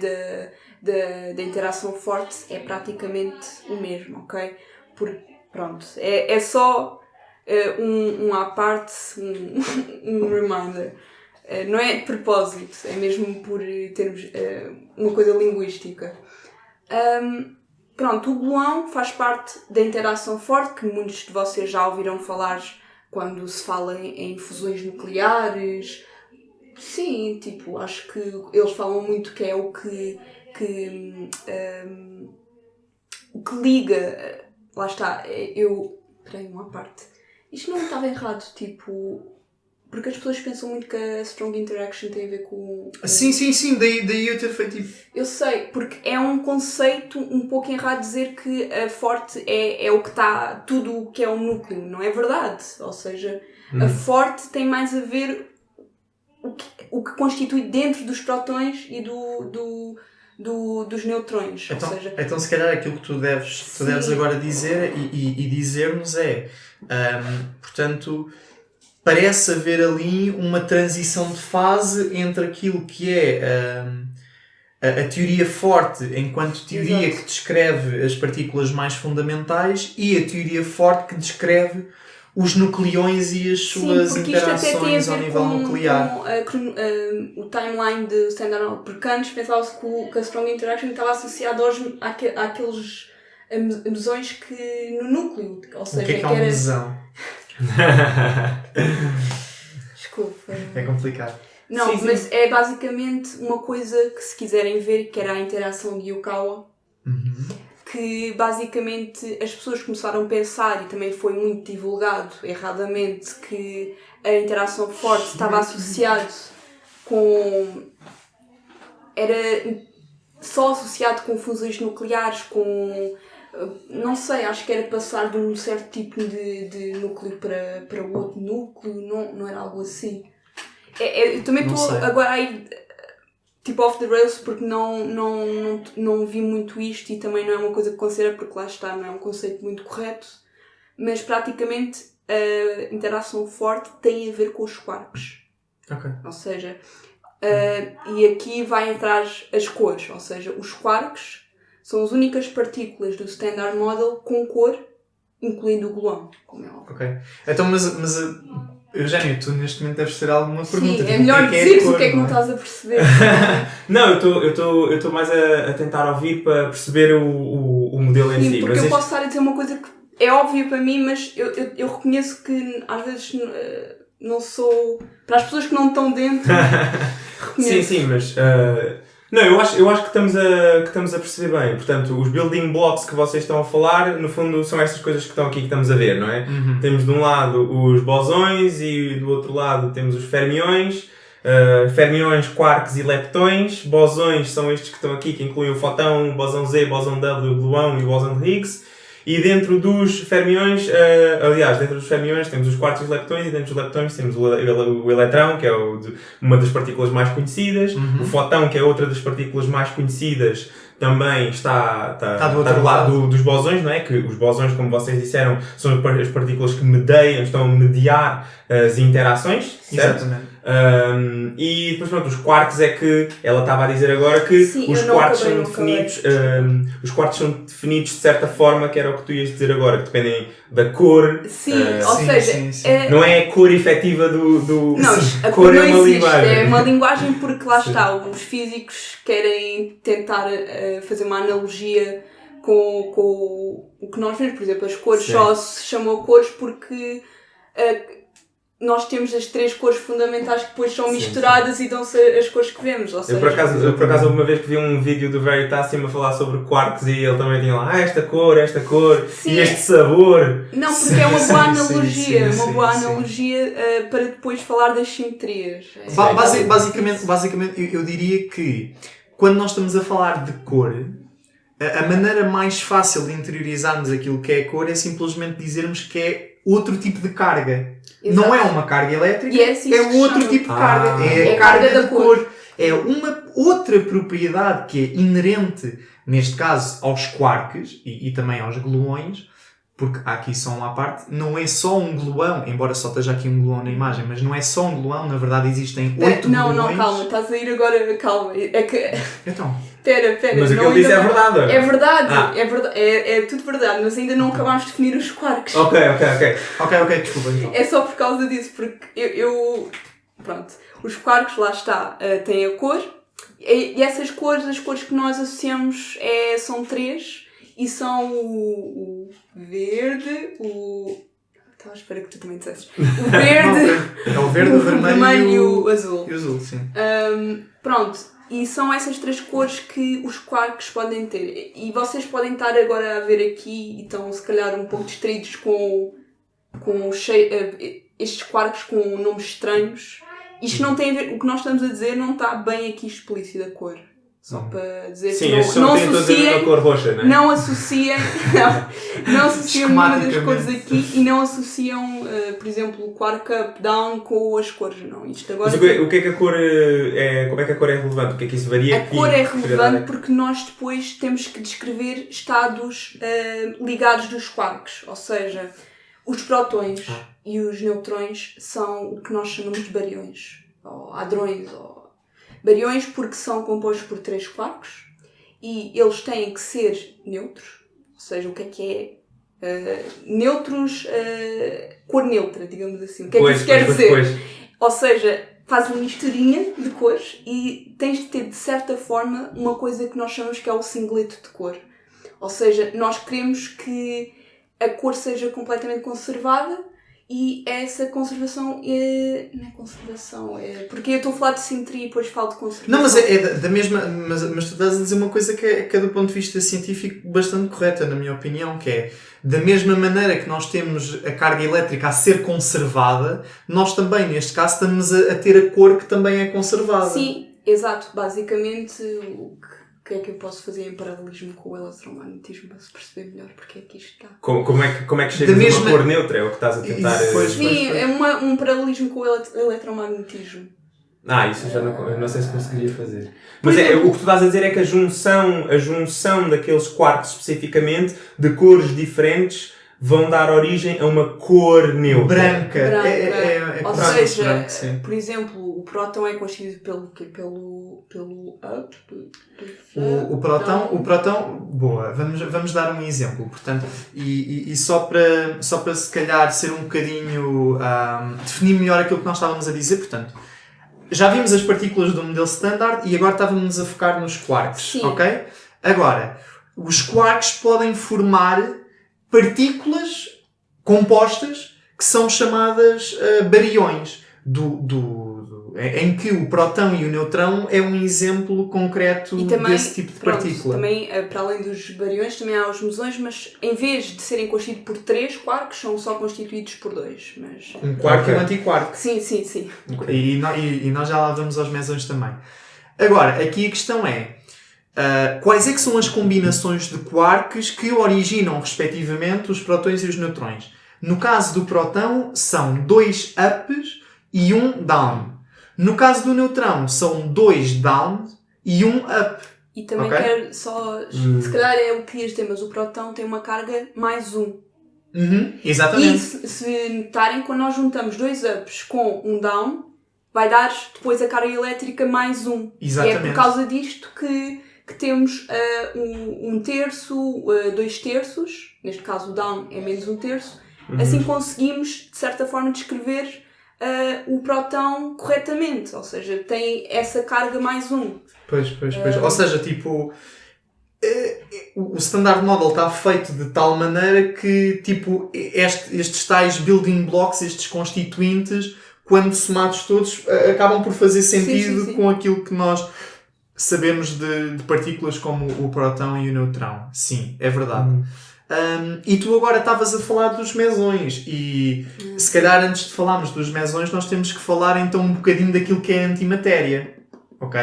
da interação forte, é praticamente o mesmo, ok? Porque, pronto, é só à parte, um reminder. Não é de propósito, é mesmo por termos uma coisa linguística. Pronto, o gluão faz parte da interação forte, que muitos de vocês já ouviram falar quando se fala em fusões nucleares. Sim, tipo, acho que eles falam muito que é o que liga. Lá está, Peraí, uma parte. Isto não estava errado, tipo... Porque as pessoas pensam muito que a Strong Interaction tem a ver com... Sim, daí eu ter feito tipo... Eu sei, porque é um conceito um pouco errado dizer que a forte é o que está... Tudo o que é o núcleo, não é verdade. Ou seja, a forte tem mais a ver o que constitui dentro dos prótons e dos neutrões. Então, ou seja... então se calhar aquilo que tu deves agora dizer e dizer-nos é... portanto... Parece haver ali uma transição de fase entre aquilo que é a teoria forte enquanto teoria Exato. que descreve as partículas mais fundamentais e a teoria forte que descreve os nucleões e as suas interações ao nível nuclear. Com o timeline de Standard Model. Porque antes pensava-se que a Strong Interaction estava associada àqueles mesões no núcleo. Ou seja, O que é uma mesão? Desculpa. É complicado. Não, Sim. mas é basicamente uma coisa que, se quiserem ver, que era a interação de Yukawa, que basicamente as pessoas começaram a pensar, e também foi muito divulgado erradamente, que a interação forte estava associado com... Era só associado com fusões nucleares, com... Não sei, acho que era passar de um certo tipo de núcleo para o outro núcleo, não era algo assim. Eu também estou agora aí tipo off the rails porque não vi muito isto e também não é uma coisa que considero porque lá está, não é um conceito muito correto, mas praticamente a interação forte tem a ver com os quarks. Ok. Ou seja, e aqui vai entrar as cores, ou seja, os quarks são as únicas partículas do Standard Model com cor, incluindo o gluão, como é óbvio. Ok. Então, mas Eugénio, tu neste momento deves ter alguma pergunta. Sim, é melhor dizer o que é que não estás a perceber. Não, eu estou mais a tentar ouvir para perceber o modelo em si. Sim, porque mas eu posso estar a dizer uma coisa que é óbvia para mim, mas eu reconheço que às vezes não sou... Para as pessoas que não estão dentro, reconheço. Sim, mas... Não, eu acho que estamos a perceber bem. Portanto, os building blocks que vocês estão a falar, no fundo, são estas coisas que estão aqui que estamos a ver, não é? Temos de um lado os bosões e do outro lado temos os fermiões. Fermiões, quarks e leptões. Bosões são estes que estão aqui, que incluem o fóton, o bosão Z, o bosão W, o gluão e o bosão de Higgs. E dentro dos fermiões, dentro dos fermiões temos os quarks e os leptões, e dentro dos leptões temos o eletrão, que é uma das partículas mais conhecidas, o fóton, que é outra das partículas mais conhecidas, também está do outro lado dos bosões, não é? Que os bosões, como vocês disseram, são as partículas que mediam, estão a mediar as interações, certo? Exatamente. E depois, pronto, os quarks é que ela estava a dizer agora que Sim, os eu não quarks acabei, são não acabei. definidos, os quarks são definidos de certa forma, que era o que tu ias dizer agora, que dependem da cor. Sim, eh, ou sim, seja, sim, sim. Não é a cor efetiva do Não, a cor cor não é uma existe, linguagem. é uma linguagem porque lá Sim. está, os físicos querem tentar fazer uma analogia com o que nós vemos, por exemplo, as cores Sim. só se chamam cores porque nós temos as 3 cores fundamentais que depois são Sim, misturadas e dão-se as cores que vemos, ou seja, Eu por acaso houve uma vez que vi um vídeo do Veritasium a falar sobre quarks e ele também tinha lá esta cor Sim. e este sabor. não, porque é uma boa analogia, sim, uma boa sim. analogia para depois falar das simetrias. Basicamente, eu diria que quando nós estamos a falar de cor, a maneira mais fácil de interiorizarmos aquilo que é cor é simplesmente dizermos que é outro tipo de carga. Exato. Não é uma carga elétrica, E é assim que se outro chama. tipo de carga. É É a carga carga da da cor. É uma outra propriedade que é inerente, neste caso, aos quarks e também aos gluões, porque há aqui só uma parte, não é só um gluão, embora só esteja aqui um gluão na imagem, mas não é só um gluão, na verdade existem 8 Não, gluões. não, calma, estás a ir agora, calma. É que. Então, Pera. Mas o que não, ele disse ainda é não- verdade, olha. É verdade, Ah. é verdade, é tudo verdade, mas ainda não acabámos de definir os quarks. Ok. ok, desculpa então. É só por causa disso, porque eu pronto, os quarks, lá está, têm a cor, e essas cores, as cores que nós associamos são 3, e são o verde, estava à espera que tu também dissesses. O verde, É o verde, o vermelho e o azul. E o azul, sim. Pronto, e são essas 3 cores que os quarks podem ter. E vocês podem estar agora a ver aqui e estão se calhar um pouco distraídos com estes quarks com nomes estranhos. Isto não tem a ver, o que nós estamos a dizer não está bem aqui explícito a cor. Só para dizer Sim, que estes não são têm todos a mesma associem, cor roxa, não é? não associem, não associam nenhuma das cores Esquematicamente. aqui e não associam, por exemplo, o quark up, down com as cores, não. Isto agora Mas o que é que a cor é... Como é que a cor é relevante? O que é que isso varia? a cor é relevante porque nós depois temos que descrever estados ligados dos quarks, ou seja, os prótons e os neutrões são o que nós chamamos de baryões, ou hadrões, ou baryões porque são compostos por 3 quarks e eles têm que ser neutros, ou seja, o que é neutros, cor neutra, digamos assim. O que é que isso quer dizer? Ou seja, faz uma misturinha de cores e tens de ter, de certa forma, uma coisa que nós chamamos que é o singleto de cor. Ou seja, nós queremos que a cor seja completamente conservada e essa conservação não é conservação, porque eu estou a falar de simetria e depois falo de conservação. Não, mas é da mesma. Mas tu estás a dizer uma coisa que é do ponto de vista científico bastante correta, na minha opinião, que é da mesma maneira que nós temos a carga elétrica a ser conservada, nós também, neste caso, estamos a ter a cor que também é conservada. Sim, exato. Basicamente, o que é que eu posso fazer em paralelismo com o eletromagnetismo para se perceber melhor porque é que isto está. Como é que chegas a mesma- uma cor neutra? É o que estás a tentar... Pois. Sim, é um paralelismo com o eletromagnetismo. Isso eu não sei se conseguiria fazer. Mas o que tu estás a dizer é que a junção daqueles quarks especificamente, de cores diferentes, vão dar origem a uma cor neutra. Branca. Ou correto, seja, branco, sim. por exemplo, o próton é constituído pelo up. O próton, boa, vamos dar um exemplo, portanto, e só para se calhar ser um bocadinho, definir melhor aquilo que nós estávamos a dizer, portanto, já vimos as partículas do modelo standard e agora estávamos a focar nos quarks, Sim. ok? Agora, os quarks podem formar partículas compostas que são chamadas baryões, em que o próton e o neutrão é um exemplo concreto E também, desse tipo de partícula. Também, para além dos baryões, também há os mesões, mas em vez de serem constituídos por 3 quarks, são só constituídos por 2. Mas... Um quark Ok. e um antiquark. Sim. E nós já lá vamos aos mesões também. Agora, aqui a questão é quais é que são as combinações de quarks que originam, respectivamente, os prótons e os neutrões? No caso do próton, são 2 ups e 1 down. No caso do neutrão, são 2 down e 1 up. E também Ok. quero só... Se calhar é o que querias dizer, mas o próton tem uma carga mais 1. E Exatamente. se notarem, quando nós juntamos 2 ups com um down, vai dar depois a carga elétrica mais 1. Exatamente. E é por causa disto que temos 1/3, 2/3, neste caso o down é menos 1/3, assim conseguimos, de certa forma, descrever o próton corretamente, ou seja, tem essa carga mais 1. Pois. Ou seja, tipo, o Standard Model está feito de tal maneira que, tipo, estes tais building blocks, estes constituintes, quando somados todos, acabam por fazer sentido Sim. com aquilo que nós sabemos de partículas como o próton e o neutrão. Sim, é verdade. E tu agora estavas a falar dos mesões e se calhar antes de falarmos dos mesões nós temos que falar então um bocadinho daquilo que é a antimatéria. Ok?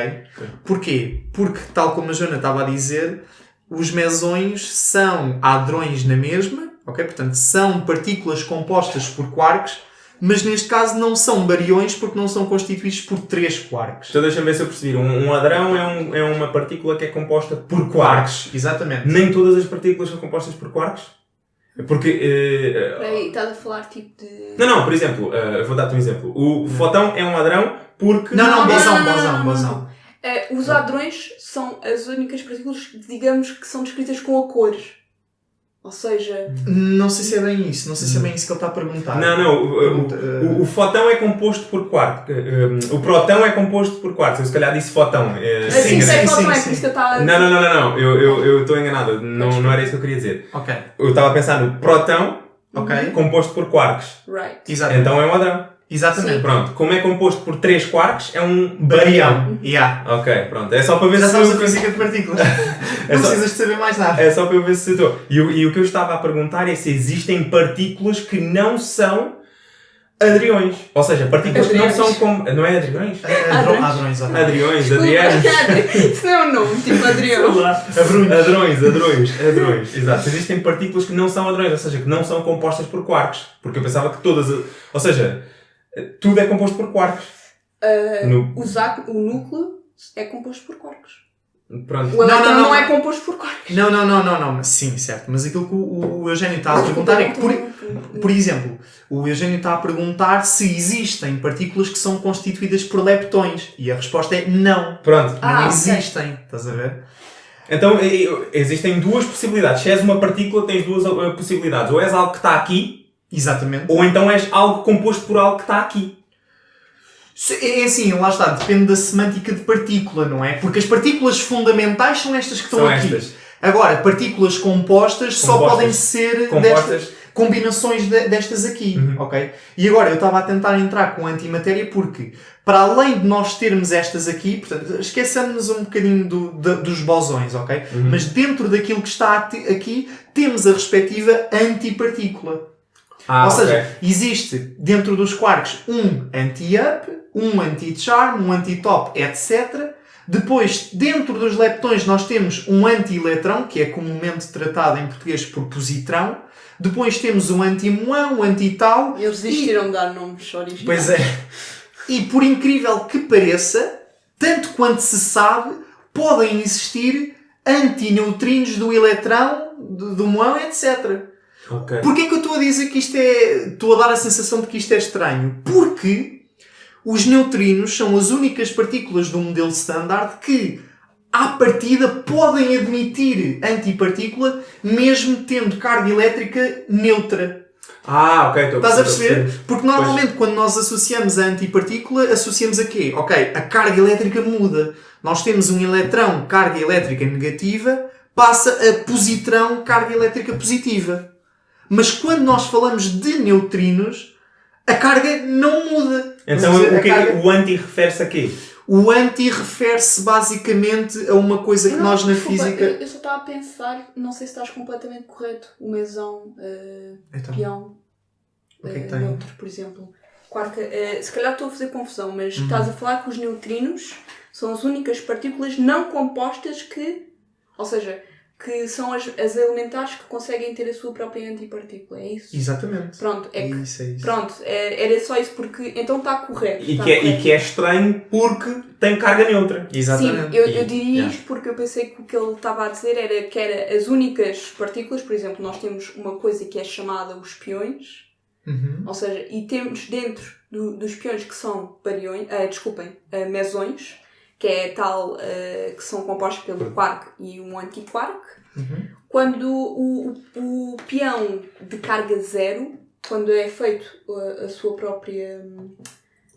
Porquê? Porque, tal como a Joana estava a dizer, os mesões são hadrões na mesma, ok? Portanto, são partículas compostas por quarks, mas neste caso não são bariões porque não são constituídos por 3 quarks. Então deixa-me ver se eu percebi. Um hadrão é uma partícula que é composta por quarks. Exatamente. Nem todas as partículas são compostas por quarks? Porque... Peraí, estás a falar tipo de... Não, por exemplo, eu vou dar-te um exemplo. O fóton é um hadrão porque... Não, não. bosão. Os hadrões são as únicas partículas, digamos, que são descritas com a cor. Ou seja... Não sei se é bem isso. Não sei se é bem isso que ele está a perguntar. Não. O fóton é composto por quark. O próton é composto por quarks. Eu se calhar disse fóton. Sim, sim, fóton é sim. por isso que eu estava a dizer. Não. Eu estou enganado. Não era isso que eu queria dizer. Ok. Eu estava a pensar no próton Ok. composto por quarks. Right. Exatamente. Então é um hadrão. Exatamente. Pronto. Como é composto por 3 quarks, é um barião. Yeah. Ok, pronto. É só para ver Já se sabes eu... a física de partículas. É Não só- precisas de saber mais nada. É só para eu ver se estou. E o que eu estava a perguntar é se existem partículas que não são hadriões. Ou seja, partículas que não Hadriões. são como... Não é hadriões? Hadrões. Hadriões, hadrianos. Isso não é um nome, tipo Sei Adrião. lá. Hadrões. Exato. Existem partículas que não são hadrões, ou seja, que não são compostas por quarks. Porque eu pensava que todas... Ou seja, tudo é composto por quarks. O núcleo é composto por quarks. Pronto. O elétron não. não é composto por quarks. Não. Sim, certo. Mas aquilo que o Eugénio está a perguntar é que, por exemplo, o Eugénio está a perguntar se existem partículas que são constituídas por leptões. E a resposta é não. Pronto. Não ok. existem. Estás a ver? Então, existem duas possibilidades. Se és uma partícula, tens duas possibilidades. Ou és algo que está aqui, Exatamente. ou então és algo composto por algo que está aqui. É assim, lá está. Depende da semântica de partícula, não é? Porque as partículas fundamentais são estas que estão São aqui. estas. Agora, partículas compostas só Compostas. podem ser Compostas. destas combinações destas aqui, Uhum. ok? E agora, eu estava a tentar entrar com antimatéria porque, para além de nós termos estas aqui, portanto, esqueçamos um bocadinho dos bosões, ok? Uhum. Mas dentro daquilo que está aqui, temos a respectiva antipartícula. Ou seja, existe dentro dos quarks um anti-up, um anti-charm, um anti-top, etc. Depois, dentro dos leptões, nós temos um anti-eletrão, que é comumente tratado em português por positrão. Depois temos um anti-muão, um anti-tau. Eles desistiram de dar nomes originais. Pois é. E por incrível que pareça, tanto quanto se sabe, podem existir antineutrinos do eletrão, do muão, etc. Ok. Porquê que eu estou a dizer que isto é... Estou a dar a sensação de que isto é estranho? Porque os neutrinos são as únicas partículas do modelo standard que, à partida, podem admitir antipartícula mesmo tendo carga elétrica neutra. Ok. Estás a perceber? Porque normalmente quando nós associamos a antipartícula, associamos a quê? Ok, a carga elétrica muda. Nós temos um eletrão, carga elétrica negativa, passa a positrão, carga elétrica positiva. Mas quando nós falamos de neutrinos, a carga não muda. Então Quer dizer, o que é que o anti refere-se a quê? O anti refere-se basicamente a uma coisa que nós na física... Eu só estava a pensar, não sei se estás completamente correto, o mesão, Então, peão, o que é que tem? neutro, por exemplo. Quark, se calhar estou a fazer confusão, mas estás a falar que os neutrinos são as únicas partículas não compostas que, ou seja, que são as elementares que conseguem ter a sua própria antipartícula, é isso? Exatamente. Pronto, É isso. Pronto, era só isso, porque então está correto. E que é estranho porque tem carga neutra. Exatamente. Sim, eu diria isto porque eu pensei que o que ele estava a dizer era que era as únicas partículas, por exemplo, nós temos uma coisa que é chamada os piões, ou seja, e temos dentro dos piões que são mesões, que é tal que são compostos pelo quark e um antiquark. Quando o pião de carga zero, quando é feito a sua própria,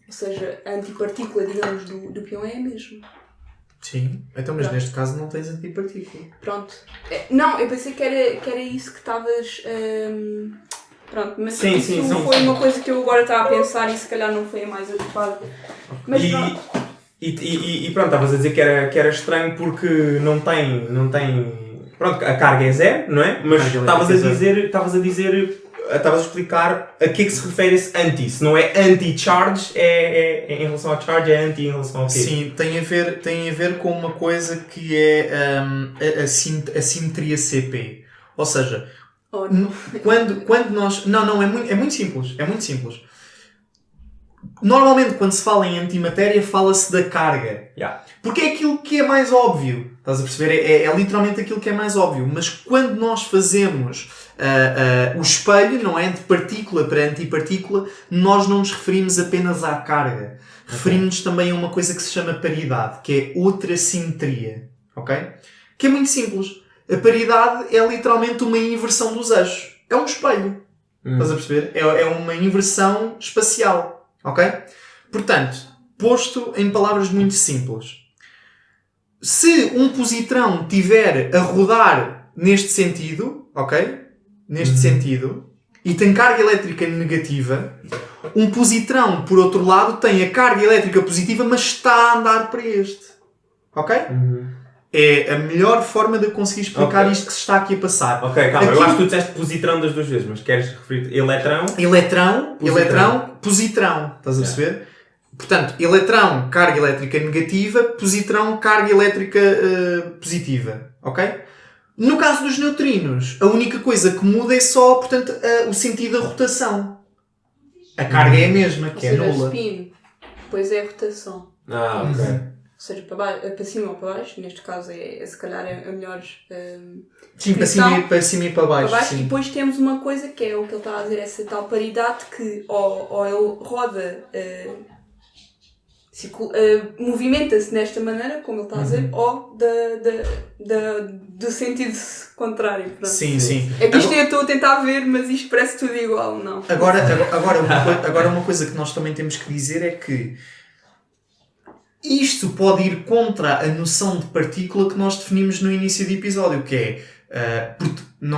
ou seja, a antipartícula, digamos, do pião é a mesma. Sim, então, mas Pronto. neste caso não tens antipartícula. Pronto. Não, eu pensei que era isso que estavas... Pronto, mas Sim, isso sim, foi sim. uma coisa que eu agora estava a pensar e se calhar não foi a mais adequada. Mas pronto. E pronto, estavas a dizer que era estranho porque não tem... Pronto, a carga é zero, não é? Mas estavas a explicar a que é que se refere esse anti. Se não é anti-charge, é em relação ao charge, é anti em relação ao quê? Sim, tem a ver com uma coisa que é a simetria CP. Ou seja, Oh, não. quando nós... Não, é muito simples. É muito simples. Normalmente, quando se fala em antimatéria, fala-se da carga. Yeah. Porque é aquilo que é mais óbvio. Estás a perceber? É literalmente aquilo que é mais óbvio. Mas quando nós fazemos o espelho, não é? De partícula para antipartícula, nós não nos referimos apenas à carga. Referimos-nos também a uma coisa que se chama paridade, que é outra simetria. Ok? Que é muito simples. A paridade é literalmente uma inversão dos eixos. É um espelho. Estás a perceber? É uma inversão espacial. Ok? Portanto, posto em palavras muito simples. Se um positrão estiver a rodar neste sentido, ok? Neste sentido, e tem carga elétrica negativa, um positrão, por outro lado, tem a carga elétrica positiva, mas está a andar para este. Ok? É a melhor forma de eu conseguir explicar isto que se está aqui a passar. Ok, calma, eu Aqui- acho que tu disseste positrão das duas vezes, mas queres referir eletrão? Eletrão, positrão. Estás a perceber? Portanto, eletrão, carga elétrica negativa, positrão, carga elétrica positiva. Ok? No caso dos neutrinos, a única coisa que muda é só, portanto, o sentido da rotação. A carga é a mesma, Ou que é seja, nula. spin, depois é a rotação. Ah, ok. Ou seja, para cima ou para baixo, neste caso se calhar a melhor Sim, para cima e para baixo. E Sim. depois temos uma coisa que é o que ele está a dizer, essa tal paridade que ou ele roda, movimenta-se nesta maneira, como ele está a dizer, ou do sentido contrário. Pronto. Sim, sim. É que isto eu estou a tentar ver, mas isto parece tudo igual, não? Agora uma coisa que nós também temos que dizer é que isto pode ir contra a noção de partícula que nós definimos no início do episódio, que é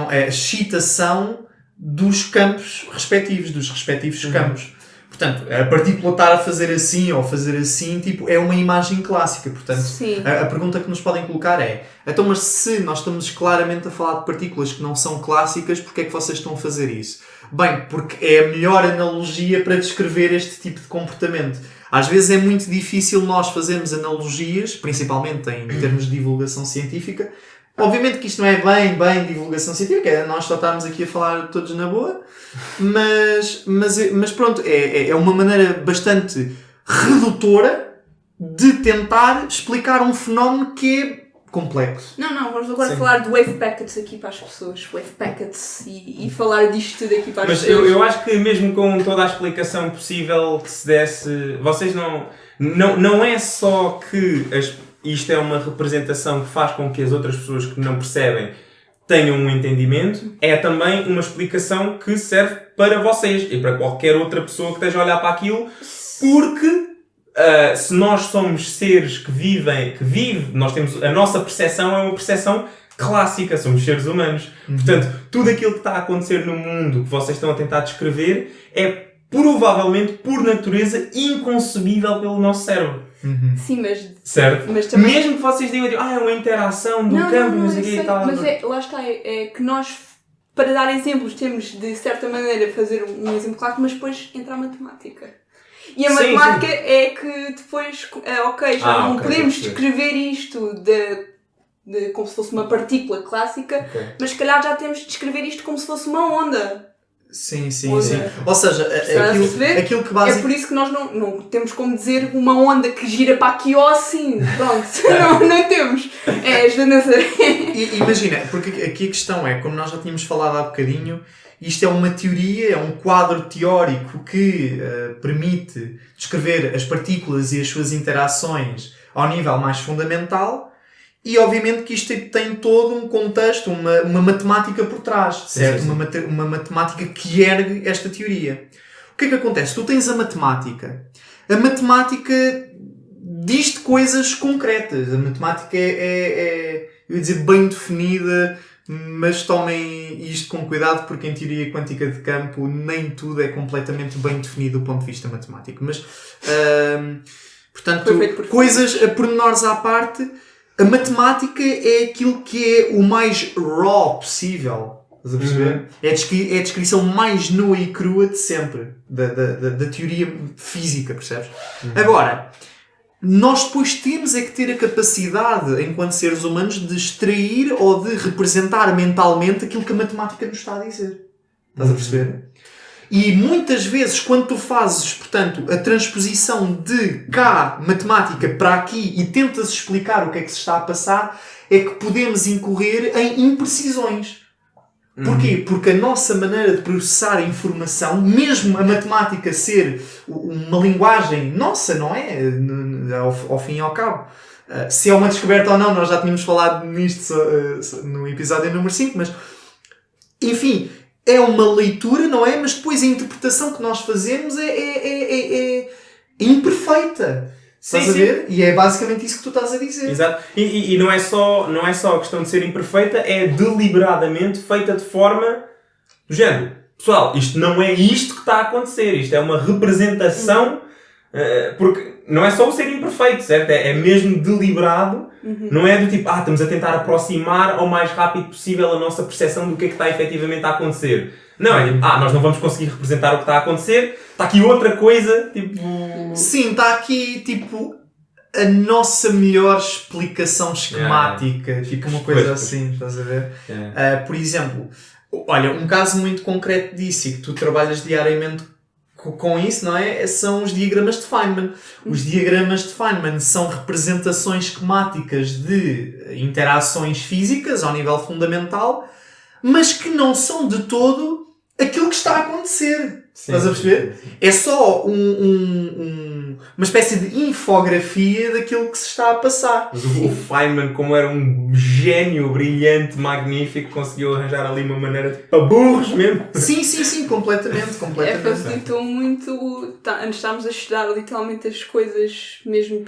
a excitação dos campos respectivos, dos respectivos campos. Portanto, a partícula estar a fazer assim ou fazer assim, tipo, é uma imagem clássica. Portanto, Sim. a pergunta que nos podem colocar é: então, mas se nós estamos claramente a falar de partículas que não são clássicas, porque é que vocês estão a fazer isso? Bem, porque é a melhor analogia para descrever este tipo de comportamento. Às vezes é muito difícil nós fazermos analogias, principalmente em termos de divulgação científica. Obviamente que isto não é bem divulgação científica, nós só estamos aqui a falar todos na boa, mas pronto, é uma maneira bastante redutora de tentar explicar um fenómeno que é complexo. Não, vamos agora falar de wave packets aqui para as pessoas. Wave packets e falar disto tudo aqui para as Mas pessoas. eu acho que mesmo com toda a explicação possível que se desse, vocês não é só que isto é uma representação que faz com que as outras pessoas que não percebem tenham um entendimento, é também uma explicação que serve para vocês e para qualquer outra pessoa que esteja a olhar para aquilo, porque se nós somos seres que vivem, nós temos, a nossa percepção é uma percepção clássica, somos seres humanos. Portanto, tudo aquilo que está a acontecer no mundo que vocês estão a tentar descrever é provavelmente, por natureza, inconcebível pelo nosso cérebro. Sim, Certo? mas também... Mesmo que vocês digam, é uma interação do campo, não sei o quê e tal. Mas lá está, é que nós, para dar exemplos, temos de certa maneira fazer um exemplo claro, mas depois entra a matemática. E a matemática é que depois, já não podemos descrever isto como se fosse uma partícula clássica, Ok. mas se calhar já temos de descrever isto como se fosse uma onda. Sim, sim, Onda. sim. Ou seja, Estás a perceber? aquilo que É basicamente... por isso que nós não temos como dizer uma onda que gira para aqui ou assim. Pronto, não temos. É as da Nazaré. Imagina, porque aqui a questão é, como nós já tínhamos falado há bocadinho, isto é uma teoria, é um quadro teórico que permite descrever as partículas e as suas interações ao nível mais fundamental. E obviamente que isto tem todo um contexto, uma matemática por trás, certo? Sim. Uma matemática que ergue esta teoria. O que é que acontece? Tu tens a matemática. A matemática diz-te coisas concretas. A matemática eu ia dizer, bem definida, mas tomem isto com cuidado porque em teoria quântica de campo nem tudo é completamente bem definido do ponto de vista matemático. Mas, portanto, coisas, pormenores à parte... A matemática é aquilo que é o mais raw possível. Estás a perceber? É a descrição mais nua e crua de sempre. Da teoria física, percebes? Agora, nós depois temos é que ter a capacidade, enquanto seres humanos, de extrair ou de representar mentalmente aquilo que a matemática nos está a dizer. Estás a perceber? E muitas vezes, quando tu fazes, portanto, a transposição de cá, matemática, para aqui e tentas explicar o que é que se está a passar, é que podemos incorrer em imprecisões. Porquê? Porque a nossa maneira de processar a informação, mesmo a matemática ser uma linguagem nossa, não é? Ao fim e ao cabo. Se é uma descoberta ou não, nós já tínhamos falado nisto no episódio número 5, mas, enfim... É uma leitura, não é? Mas depois a interpretação que nós fazemos é imperfeita. Estás a ver? E é basicamente isso que tu estás a dizer. Exato. E não é só a questão de ser imperfeita, é deliberadamente feita de forma do género. Pessoal, isto não é isto que está a acontecer. Isto é uma representação, porque não é só o ser imperfeito, certo? É mesmo deliberado. Não é do tipo, estamos a tentar aproximar ao mais rápido possível a nossa percepção do que é que está efetivamente a acontecer. Não, é tipo, nós não vamos conseguir representar o que está a acontecer, está aqui outra coisa, tipo... Sim, está aqui, tipo, a nossa melhor explicação esquemática, tipo uma coisa assim, estás a ver? Por exemplo, olha, um caso muito concreto disso e que tu trabalhas diariamente com isso, não é? São os diagramas de Feynman. Os diagramas de Feynman são representações esquemáticas de interações físicas ao nível fundamental, mas que não são de todo aquilo que está a acontecer. Sim, estás a perceber? Sim. É só uma espécie de infografia daquilo que se está a passar. Mas o Feynman, como era um gênio brilhante, magnífico, conseguiu arranjar ali uma maneira de para burros mesmo. Sim, completamente. Facilitou muito. Antes estávamos a estudar literalmente as coisas mesmo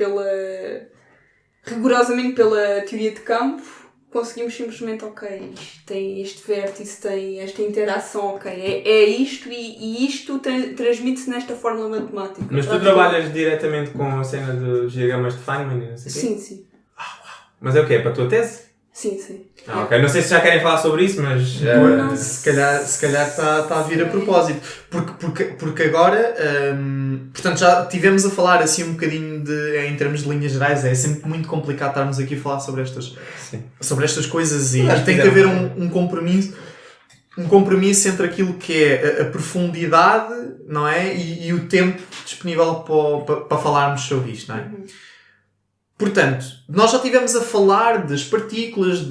rigorosamente pela teoria de campo. Conseguimos simplesmente, ok, isto tem este vértice, tem esta interação, ok, é isto e isto transmite-se nesta fórmula matemática. Mas tu trabalhas diretamente com a cena dos diagramas de Feynman? Não sei Sim. Mas é o quê? É para a tua tese? Sim. Ok, não sei se já querem falar sobre isso, mas... Se calhar está a vir a propósito. Porque agora, portanto, já tivemos a falar assim um bocadinho em termos de linhas gerais. É sempre muito complicado estarmos aqui a falar sobre estas coisas e tem que haver um compromisso. Um compromisso entre aquilo que é a profundidade, não é? E o tempo disponível para falarmos sobre isto, não é? Portanto, nós já estivemos a falar das partículas,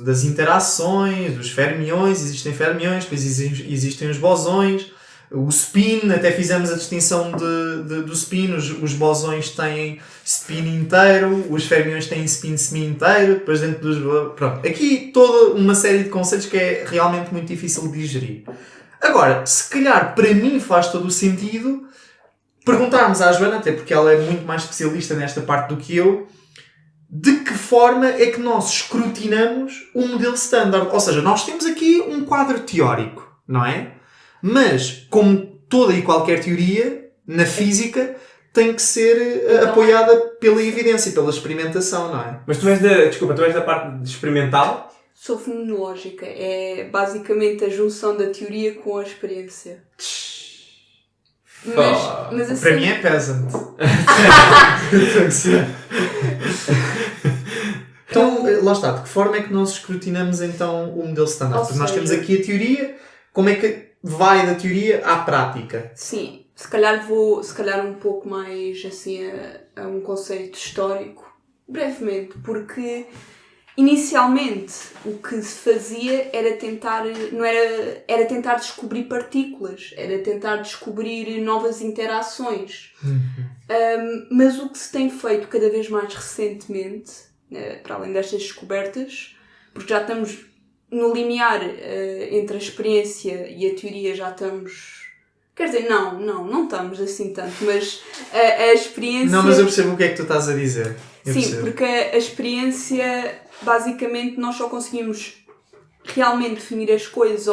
das interações, dos fermiões, existem fermiões, depois existem os bosões, o spin, até fizemos a distinção do spin, os bosões têm spin inteiro, os fermiões têm spin semi-inteiro, depois dentro dos... Pronto, aqui toda uma série de conceitos que é realmente muito difícil de digerir. Agora, se calhar para mim faz todo o sentido perguntarmos à Joana, até porque ela é muito mais especialista nesta parte do que eu, de que forma é que nós escrutinamos o modelo standard. Ou seja, nós temos aqui um quadro teórico, não é? Mas, como toda e qualquer teoria, na física, tem que ser apoiada pela evidência, pela experimentação, não é? Mas tu és da parte experimental? Sou fenomenológica. É basicamente a junção da teoria com a experiência. Mas assim... Para mim é peasant. Então, lá está, de que forma é que nós escrutinamos então o modelo standard? Porque nós temos aqui a teoria, como é que vai da teoria à prática? Sim, se calhar um pouco mais assim a um conceito histórico, brevemente, porque inicialmente o que se fazia era tentar, era tentar descobrir partículas, era tentar descobrir novas interações. Mas o que se tem feito cada vez mais recentemente, para além destas descobertas, porque já estamos no limiar entre a experiência e a teoria, já estamos... Quer dizer, não estamos assim tanto, mas a experiência... Não, mas eu percebo o que é que tu estás a dizer. Sim, porque a experiência, basicamente, nós só conseguimos realmente definir as coisas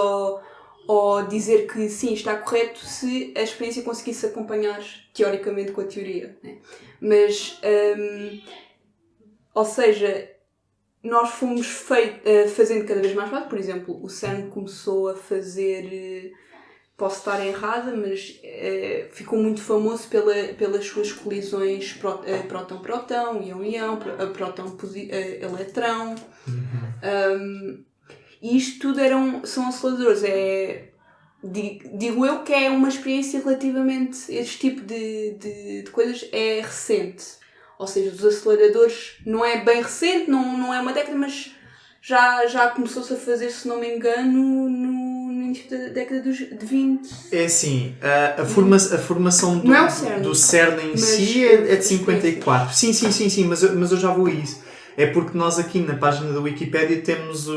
ou dizer que sim, está correto, se a experiência conseguisse acompanhar teoricamente com a teoria, né? Mas, ou seja, nós fomos fazendo cada vez mais fácil. Por exemplo, o CERN começou a fazer... Posso estar errada, mas ficou muito famoso pelas suas colisões próton-próton, íon-íon, próton-eletrão. E isto tudo são aceleradores. Digo eu que é uma experiência relativamente... Este tipo de coisas é recente. Ou seja, os aceleradores não é bem recente, não é uma década, mas já começou-se a fazer, se não me engano, no início da década de 20. É assim, a formação não é o CERN, do CERN em si é de 54. Sim, mas eu já vou a isso. É porque nós aqui na página da Wikipédia temos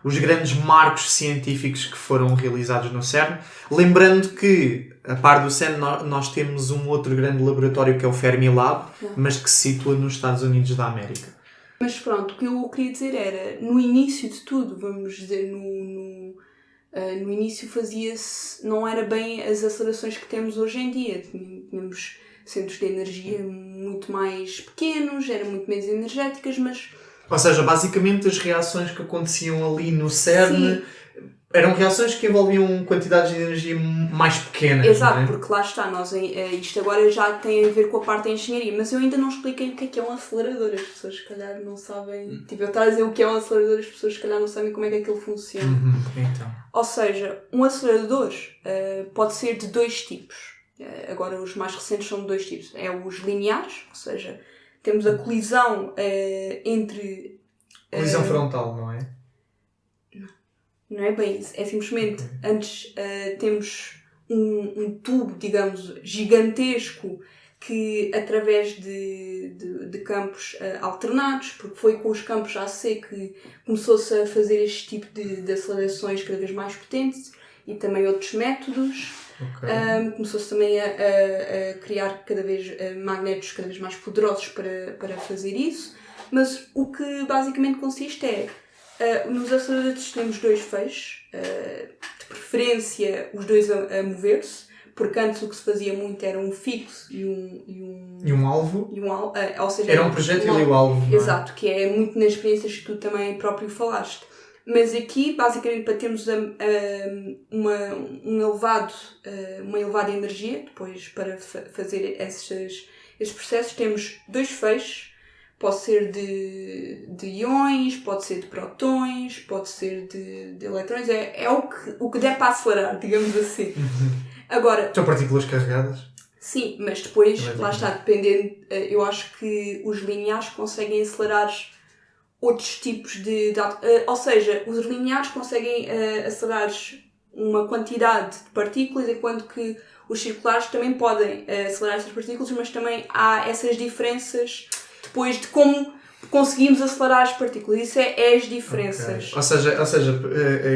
os grandes marcos científicos que foram realizados no CERN. Lembrando que, a par do CERN, nós temos um outro grande laboratório que é o Fermilab, mas que se situa nos Estados Unidos da América. Mas pronto, o que eu queria dizer era, no início de tudo, vamos dizer, no início fazia-se, não era bem as acelerações que temos hoje em dia. Tínhamos centros de energia muito mais pequenos, eram muito menos energéticas, mas... Ou seja, basicamente as reações que aconteciam ali no CERN... Sim. Eram reações que envolviam quantidades de energia mais pequenas. Exato, não é? Porque lá está, isto agora já tem a ver com a parte da engenharia, mas eu ainda não expliquei o que é um acelerador. As pessoas se calhar não sabem... Tipo, eu estava a dizer o que é um acelerador, as pessoas se calhar não sabem como é que aquilo funciona. Então. Ou seja, um acelerador pode ser de dois tipos. Agora os mais recentes são de dois tipos. É os lineares, ou seja, temos a colisão entre... Colisão frontal, não é? Não é bem isso. É simplesmente, antes temos um tubo, digamos, gigantesco que, através de campos alternados, porque foi com os campos AC que começou-se a fazer este tipo de acelerações cada vez mais potentes e também outros métodos. Começou-se também a criar cada vez magnetos cada vez mais poderosos para fazer isso. Mas o que basicamente consiste nos aceleradores temos dois feixes, de preferência os dois a mover-se, porque antes o que se fazia muito era um fixo e um alvo. Ou seja, era um projétil e o alvo. Exato, que é muito nas experiências que tu também próprio falaste. Mas aqui, basicamente, para termos uma elevada energia, depois para fazer esses processos, temos dois feixes. Pode ser de íons, pode ser de prótons, pode ser de eletrões. É o que der para acelerar, digamos assim. Agora, são partículas carregadas? Sim, mas depois, lá está, dependendo. Eu acho que os lineares conseguem acelerar outros tipos ou seja, os lineares conseguem acelerar uma quantidade de partículas, enquanto que os circulares também podem acelerar essas partículas, mas também há essas diferenças depois de como conseguimos acelerar as partículas. Isso é as diferenças. Okay. Ou seja,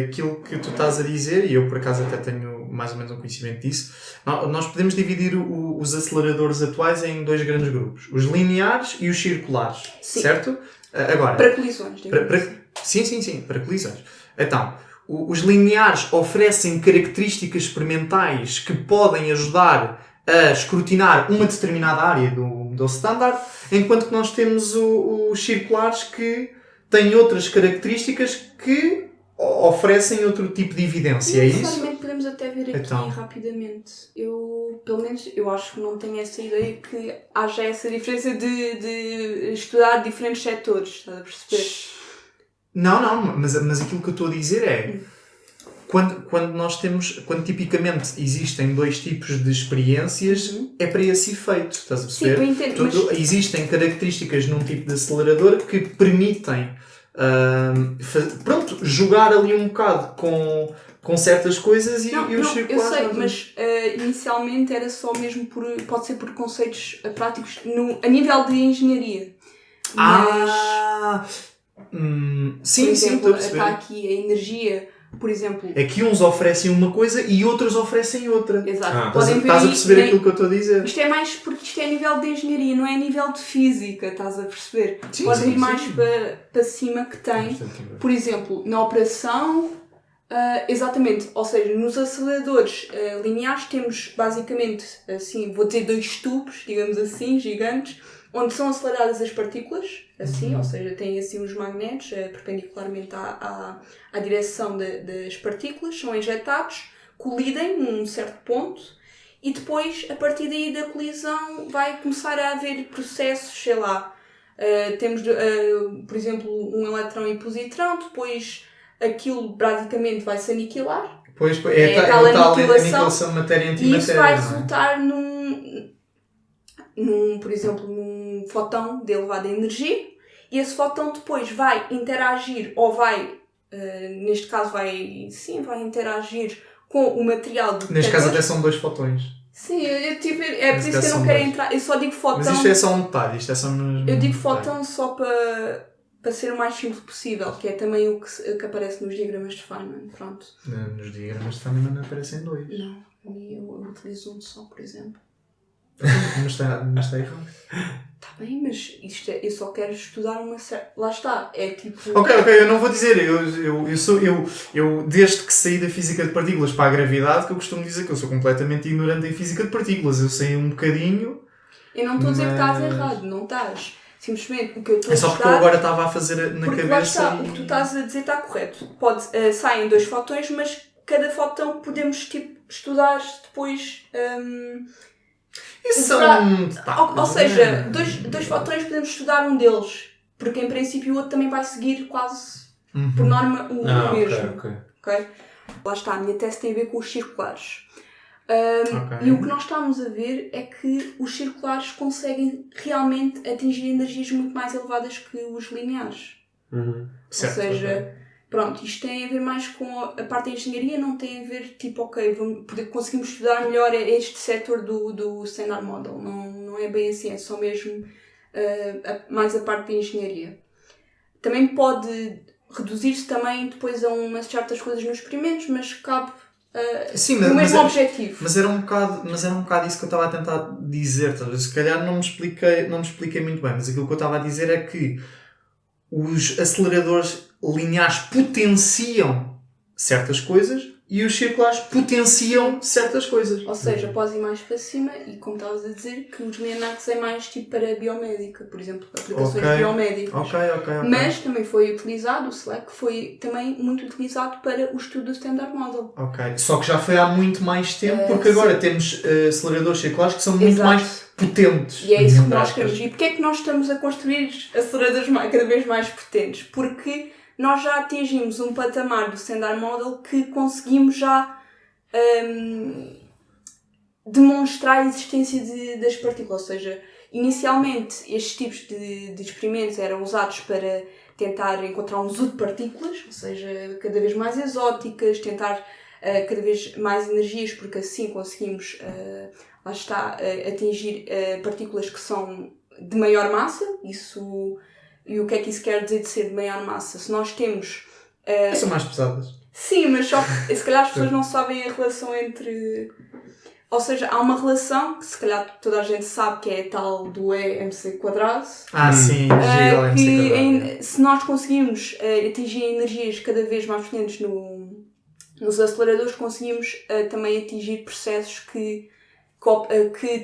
aquilo que tu estás a dizer, e eu por acaso até tenho mais ou menos um conhecimento disso, nós podemos dividir os aceleradores atuais em dois grandes grupos. Os lineares e os circulares. Sim. Certo? Agora, para colisões. Sim, para colisões. Então, os lineares oferecem características experimentais que podem ajudar a escrutinar uma determinada área do standard, enquanto que nós temos os circulares que têm outras características que oferecem outro tipo de evidência, é isso? Necessariamente podemos até ver aqui Então. rapidamente. Pelo menos, eu acho que não tenho essa ideia que haja essa diferença de estudar diferentes setores, estás a perceber? Não, mas aquilo que eu estou a dizer é quando tipicamente existem dois tipos de experiências, é para esse efeito, estás a perceber? Sim, eu entendo, Portanto, existem características num tipo de acelerador que permitem jogar ali um bocado com certas coisas e os eu circulares. sei, mas inicialmente era só mesmo pode ser por conceitos práticos a nível de engenharia. Mas, Sim, por exemplo, sim, estou a perceber. está aqui a energia, por exemplo. É que uns oferecem uma coisa e outros oferecem outra. Exato. Estás a perceber aquilo que eu estou a dizer? Isto é mais porque isto é a nível de engenharia, não é a nível de física, estás a perceber? Sim, Pode sim, ir mais sim. para cima que tem, por exemplo, na operação, exatamente, ou seja, nos aceleradores lineares temos basicamente, assim, vou dizer 2 tubos, digamos assim, gigantes, onde são aceleradas as partículas, assim, ou seja, têm assim os magnetos perpendicularmente à direção das partículas, são injetados, colidem num certo ponto e depois, a partir daí da colisão, vai começar a haver processos, sei lá, temos, por exemplo, um eletrão e positrão, depois aquilo basicamente vai se aniquilar. Pois, É a tal tal aniquilação, aniquilação matéria-antimatéria. E isso vai não é? resultar por exemplo, num fotão de elevada energia, e esse fotão depois vai interagir, ou vai, neste caso vai interagir com o material do detector. Neste caso até são 2 fotões. Sim, é por Nesse isso que eu caso não são quero 2. entrar, eu só digo fotão. Mas isto é só um detalhe, isto é só mesmo. Eu digo um fotão só para ser o mais simples possível, que é também o que aparece nos diagramas de Feynman, pronto. detalhe. Nos diagramas de Feynman não aparecem 2. Não, eu utilizo um só, por exemplo. Mas está errado. Está bem, mas eu só quero estudar uma certa... Lá está, é tipo... Ok, eu não vou dizer, eu desde que saí da física de partículas para a gravidade, que eu costumo dizer que eu sou completamente ignorante em física de partículas, eu sei um bocadinho. Eu não estou a dizer que estás mas- errado, não estás. Simplesmente o que eu estou É a só porque eu agora estava a fazer na porque lá cabeça. está, o que tu estás a dizer está correto. Saem 2 fotões, mas cada fotão podemos tipo, estudar depois... Isso será- são detalhes, ou seja, não é? dois fotões podemos estudar um deles, porque em princípio o outro também vai seguir quase, Uhum. por norma, o mesmo. ok. Ok? Lá está, a minha tese tem a ver com os circulares. Ok. E o que nós estamos a ver é que os circulares conseguem realmente atingir energias muito mais elevadas que os lineares. Certo, Ou seja, ok. pronto, isto tem a ver mais com a parte da engenharia, não tem a ver, tipo, ok, conseguimos estudar melhor este setor do Standard Model. Não é bem assim, é só mesmo mais a parte da engenharia. Também pode reduzir-se também depois a umas certas coisas nos experimentos, mas cabe Sim, o mesmo objetivo. Mas era um bocado isso que eu estava a tentar dizer. Se calhar não me expliquei muito bem, mas aquilo que eu estava a dizer é que os aceleradores lineares potenciam certas coisas e os circulares potenciam certas coisas. Ou seja, podes ir mais para cima e, como estavas a dizer, que os lineares é mais tipo para a biomédica, por exemplo, aplicações biomédicas. Ok. Mas também foi utilizado, o SLAC foi também muito utilizado para o estudo do Standard Model. Ok. Só que já foi há muito mais tempo, porque agora temos aceleradores circulares que são muito Exato. mais potentes. E é isso que entre nós aspas. queremos. E porquê é que nós estamos a construir aceleradores cada vez mais potentes? Porque nós já atingimos um patamar do Standard Model que conseguimos já demonstrar a existência das partículas. Ou seja, inicialmente estes tipos de experimentos eram usados para tentar encontrar um zoo de partículas, ou seja, cada vez mais exóticas, tentar cada vez mais energias, porque assim conseguimos, lá está, atingir partículas que são de maior massa. E o que é que isso quer dizer de ser de maior massa? Se nós temos... São mais pesadas. Sim, mas só que se calhar as pessoas não sabem a relação entre... Ou seja, há uma relação que se calhar toda a gente sabe, que é a tal do EmC². Sim, igual Que se nós conseguimos atingir energias cada vez mais potentes nos aceleradores, conseguimos também atingir processos que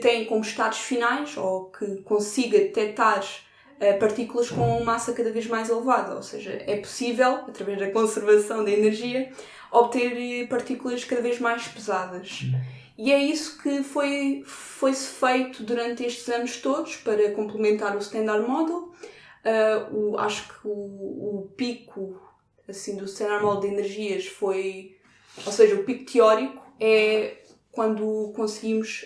têm como estados finais, ou que consiga detectar partículas com massa cada vez mais elevada. Ou seja, é possível, através da conservação da energia, obter partículas cada vez mais pesadas. E é isso que foi-se feito durante estes anos todos para complementar o Standard Model. Acho que o pico assim, do Standard Model de energias foi... Ou seja, o pico teórico é quando conseguimos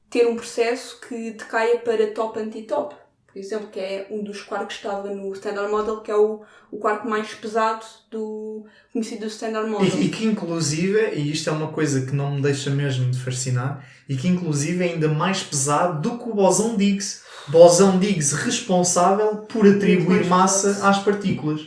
ter um processo que decaia para top anti-top. Por exemplo, que é um dos quarks que estava no Standard Model, que é o quark mais pesado conhecido do Standard Model. E que inclusive, e isto é uma coisa que não me deixa mesmo de fascinar, e que inclusive é ainda mais pesado do que o bosão de Higgs. Bosão de Higgs responsável por atribuir massa às partículas.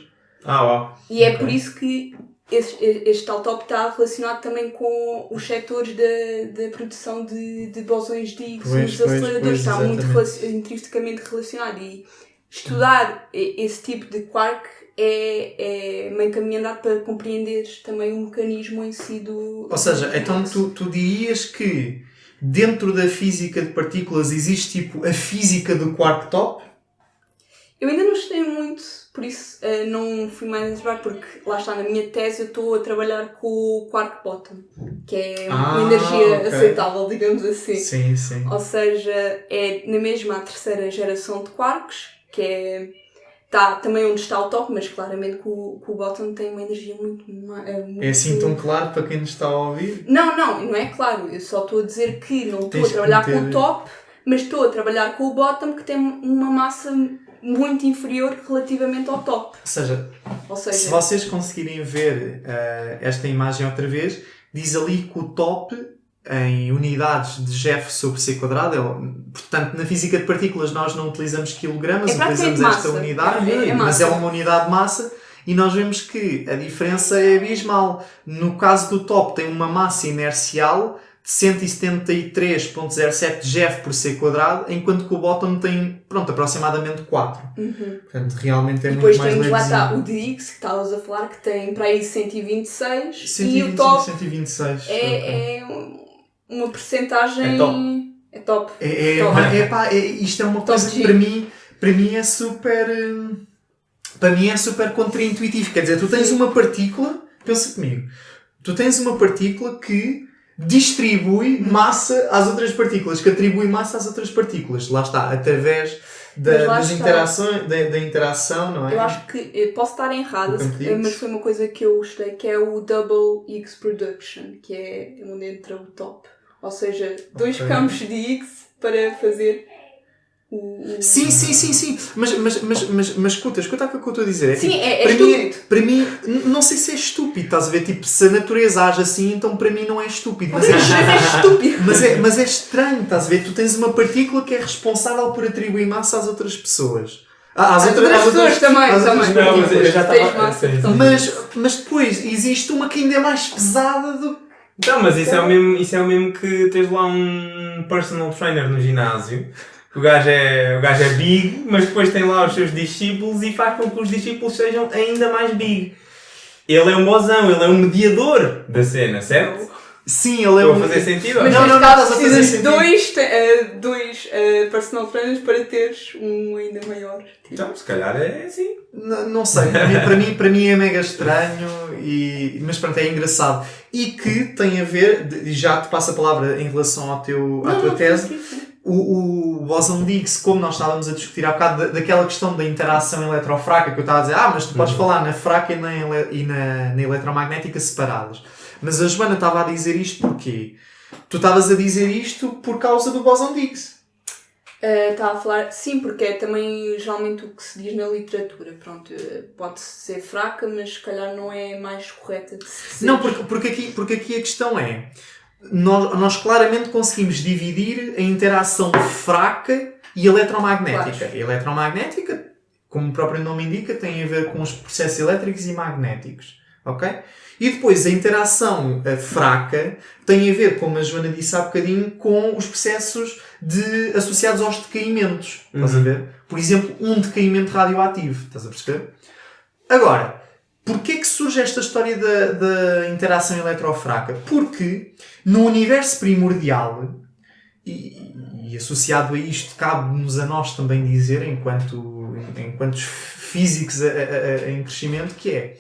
Uau. E é por isso que este tal top está relacionado também com os setores da produção de bosões de Higgs nos aceleradores. Está muito intrinsecamente relacionado. E estudar esse tipo de quark é meio caminho andado para compreender também o mecanismo em si do... Ou seja, então tu dirias que dentro da física de partículas existe tipo a física do quark top? Eu ainda não estudei muito, por isso não fui mais atrás, porque lá está, na minha tese eu estou a trabalhar com o quark bottom, que é uma energia aceitável, digamos assim. Sim, sim. Ou seja, é na mesma a terceira geração de quarks, que está também onde está o top, mas claramente que o bottom tem uma energia muito... É assim tão claro para quem nos está a ouvir? Não é claro, eu só estou a dizer que não estou a trabalhar com o top, mas estou a trabalhar com o bottom, que tem uma massa muito inferior relativamente ao top. Ou seja, se vocês conseguirem ver esta imagem outra vez, diz ali que o top em unidades de Jeff sobre C quadrado, portanto na física de partículas nós não utilizamos quilogramas, utilizamos esta unidade, mas é uma unidade de massa, e nós vemos que a diferença é abismal. No caso do top tem uma massa inercial de 173.07 Jeff por C quadrado, enquanto que o bottom tem, aproximadamente 4. Portanto, realmente é muito mais levezinho. Depois temos lá o de Higgs, que estavas a falar, que tem para aí 126. E o top 126. É uma percentagem... É top. Isto é uma coisa que para mim é super... Para mim é super contraintuitivo. Quer dizer, tu tens uma partícula... Pensa comigo. Tu tens uma partícula que distribui massa às outras partículas, que atribui massa às outras partículas. Lá está, através da interação, não é? Eu acho que, posso estar errada, mas foi uma coisa que eu gostei, que é o Double Higgs Production, que é onde entra o top. Ou seja, dois campos de Higgs para fazer Sim. Mas escuta o que eu estou a dizer. Sim, tipo, para mim, não sei se é estúpido, estás a ver? Tipo, se a natureza age assim, então para mim não é estúpido. Mas é estúpido. Mas é estranho, estás a ver? Tu tens uma partícula que é responsável por atribuir massa às outras pessoas. Às outras pessoas também. Mas depois existe uma que ainda é mais pesada do... Não, mas isso é o mesmo que tens lá um personal trainer no ginásio. O gajo é big, mas depois tem lá os seus discípulos e faz com que os discípulos sejam ainda mais big. Ele é um bozão, ele é um mediador da cena, certo? Sim, ele é Estou a fazer sentido? Mas não estás a fazer sentido. Dois personal trainers para teres um ainda maior. Então, se calhar é assim. Não sei, para mim é mega estranho, mas pronto, é engraçado. E que tem a ver, e já te passo a palavra em relação à tua tese, o bosão de Higgs, como nós estávamos a discutir há bocado, daquela questão da interação eletrofraca, que eu estava a dizer, mas tu podes falar na fraca e na eletromagnética separadas. Mas a Joana estava a dizer isto porquê? Tu estavas a dizer isto por causa do bosão de Higgs. Estava a falar, sim, porque é também geralmente o que se diz na literatura. Pronto, pode ser fraca, mas se calhar não é mais correta de se dizer. Não, porque aqui a questão é, nós claramente conseguimos dividir a interação fraca e eletromagnética. Claro. A eletromagnética, como o próprio nome indica, tem a ver com os processos elétricos e magnéticos. Ok? E depois a interação fraca tem a ver, como a Joana disse há bocadinho, com os processos associados aos decaimentos. Estás a ver? Por exemplo, um decaimento radioativo. Estás a perceber? Agora, porquê que surge esta história da interação eletrofraca? Porque no universo primordial, e associado a isto, cabe-nos a nós também dizer, enquanto físicos em crescimento, que é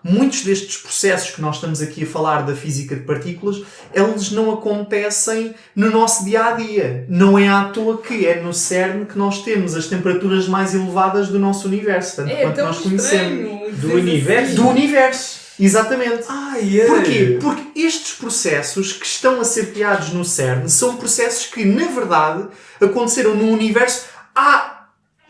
muitos destes processos que nós estamos aqui a falar da física de partículas, eles não acontecem no nosso dia-a-dia. Não é à toa que é no CERN que nós temos as temperaturas mais elevadas do nosso universo, tanto quanto tão nós conhecemos. estranho. Do universo? Do universo, exatamente. Yeah. Porquê? Porque estes processos que estão a ser criados no CERN são processos que, na verdade, aconteceram no universo há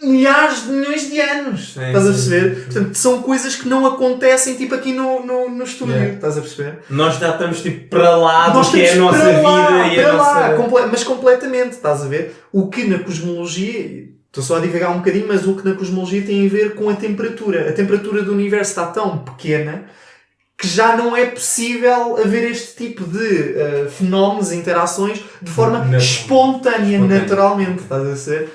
milhares de milhões de anos. Sim, Estás a sim. perceber? Portanto, são coisas que não acontecem tipo aqui no estúdio. Yeah. Estás a perceber? Nós já estamos tipo para lá Nós do que é a estamos nossa para lá, vida e a para lá, nossa... mas completamente, estás a ver? O que na cosmologia, estou só a divagar um bocadinho, mas o que na cosmologia tem a ver com a temperatura. A temperatura do universo está tão pequena que já não é possível haver este tipo de fenómenos, interações, de forma espontânea, naturalmente, estás a ser?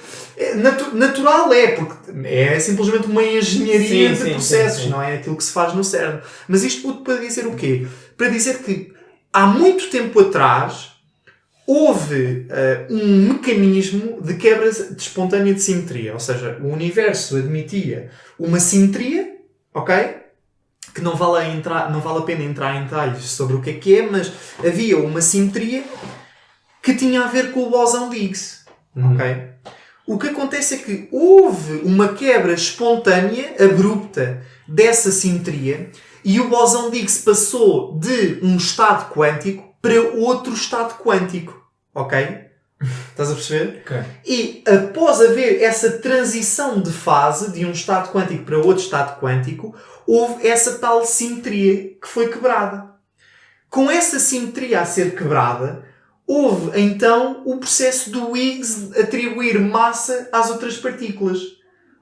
Natural porque é simplesmente uma engenharia de processos, não é aquilo que se faz no CERN. Mas isto tudo para dizer o quê? Para dizer que há muito tempo atrás houve um mecanismo de quebra de espontânea de simetria. Ou seja, o universo admitia uma simetria, ok? Que não vale a pena entrar em detalhes sobre o que é, mas havia uma simetria que tinha a ver com o bóson de Higgs. Ok? O que acontece é que houve uma quebra espontânea, abrupta, dessa simetria e o bóson de Higgs passou de um estado quântico para outro estado quântico. Ok? Estás a perceber? Okay. E após haver essa transição de fase de um estado quântico para outro estado quântico, houve essa tal simetria que foi quebrada. Com essa simetria a ser quebrada, houve então o processo do Higgs atribuir massa às outras partículas.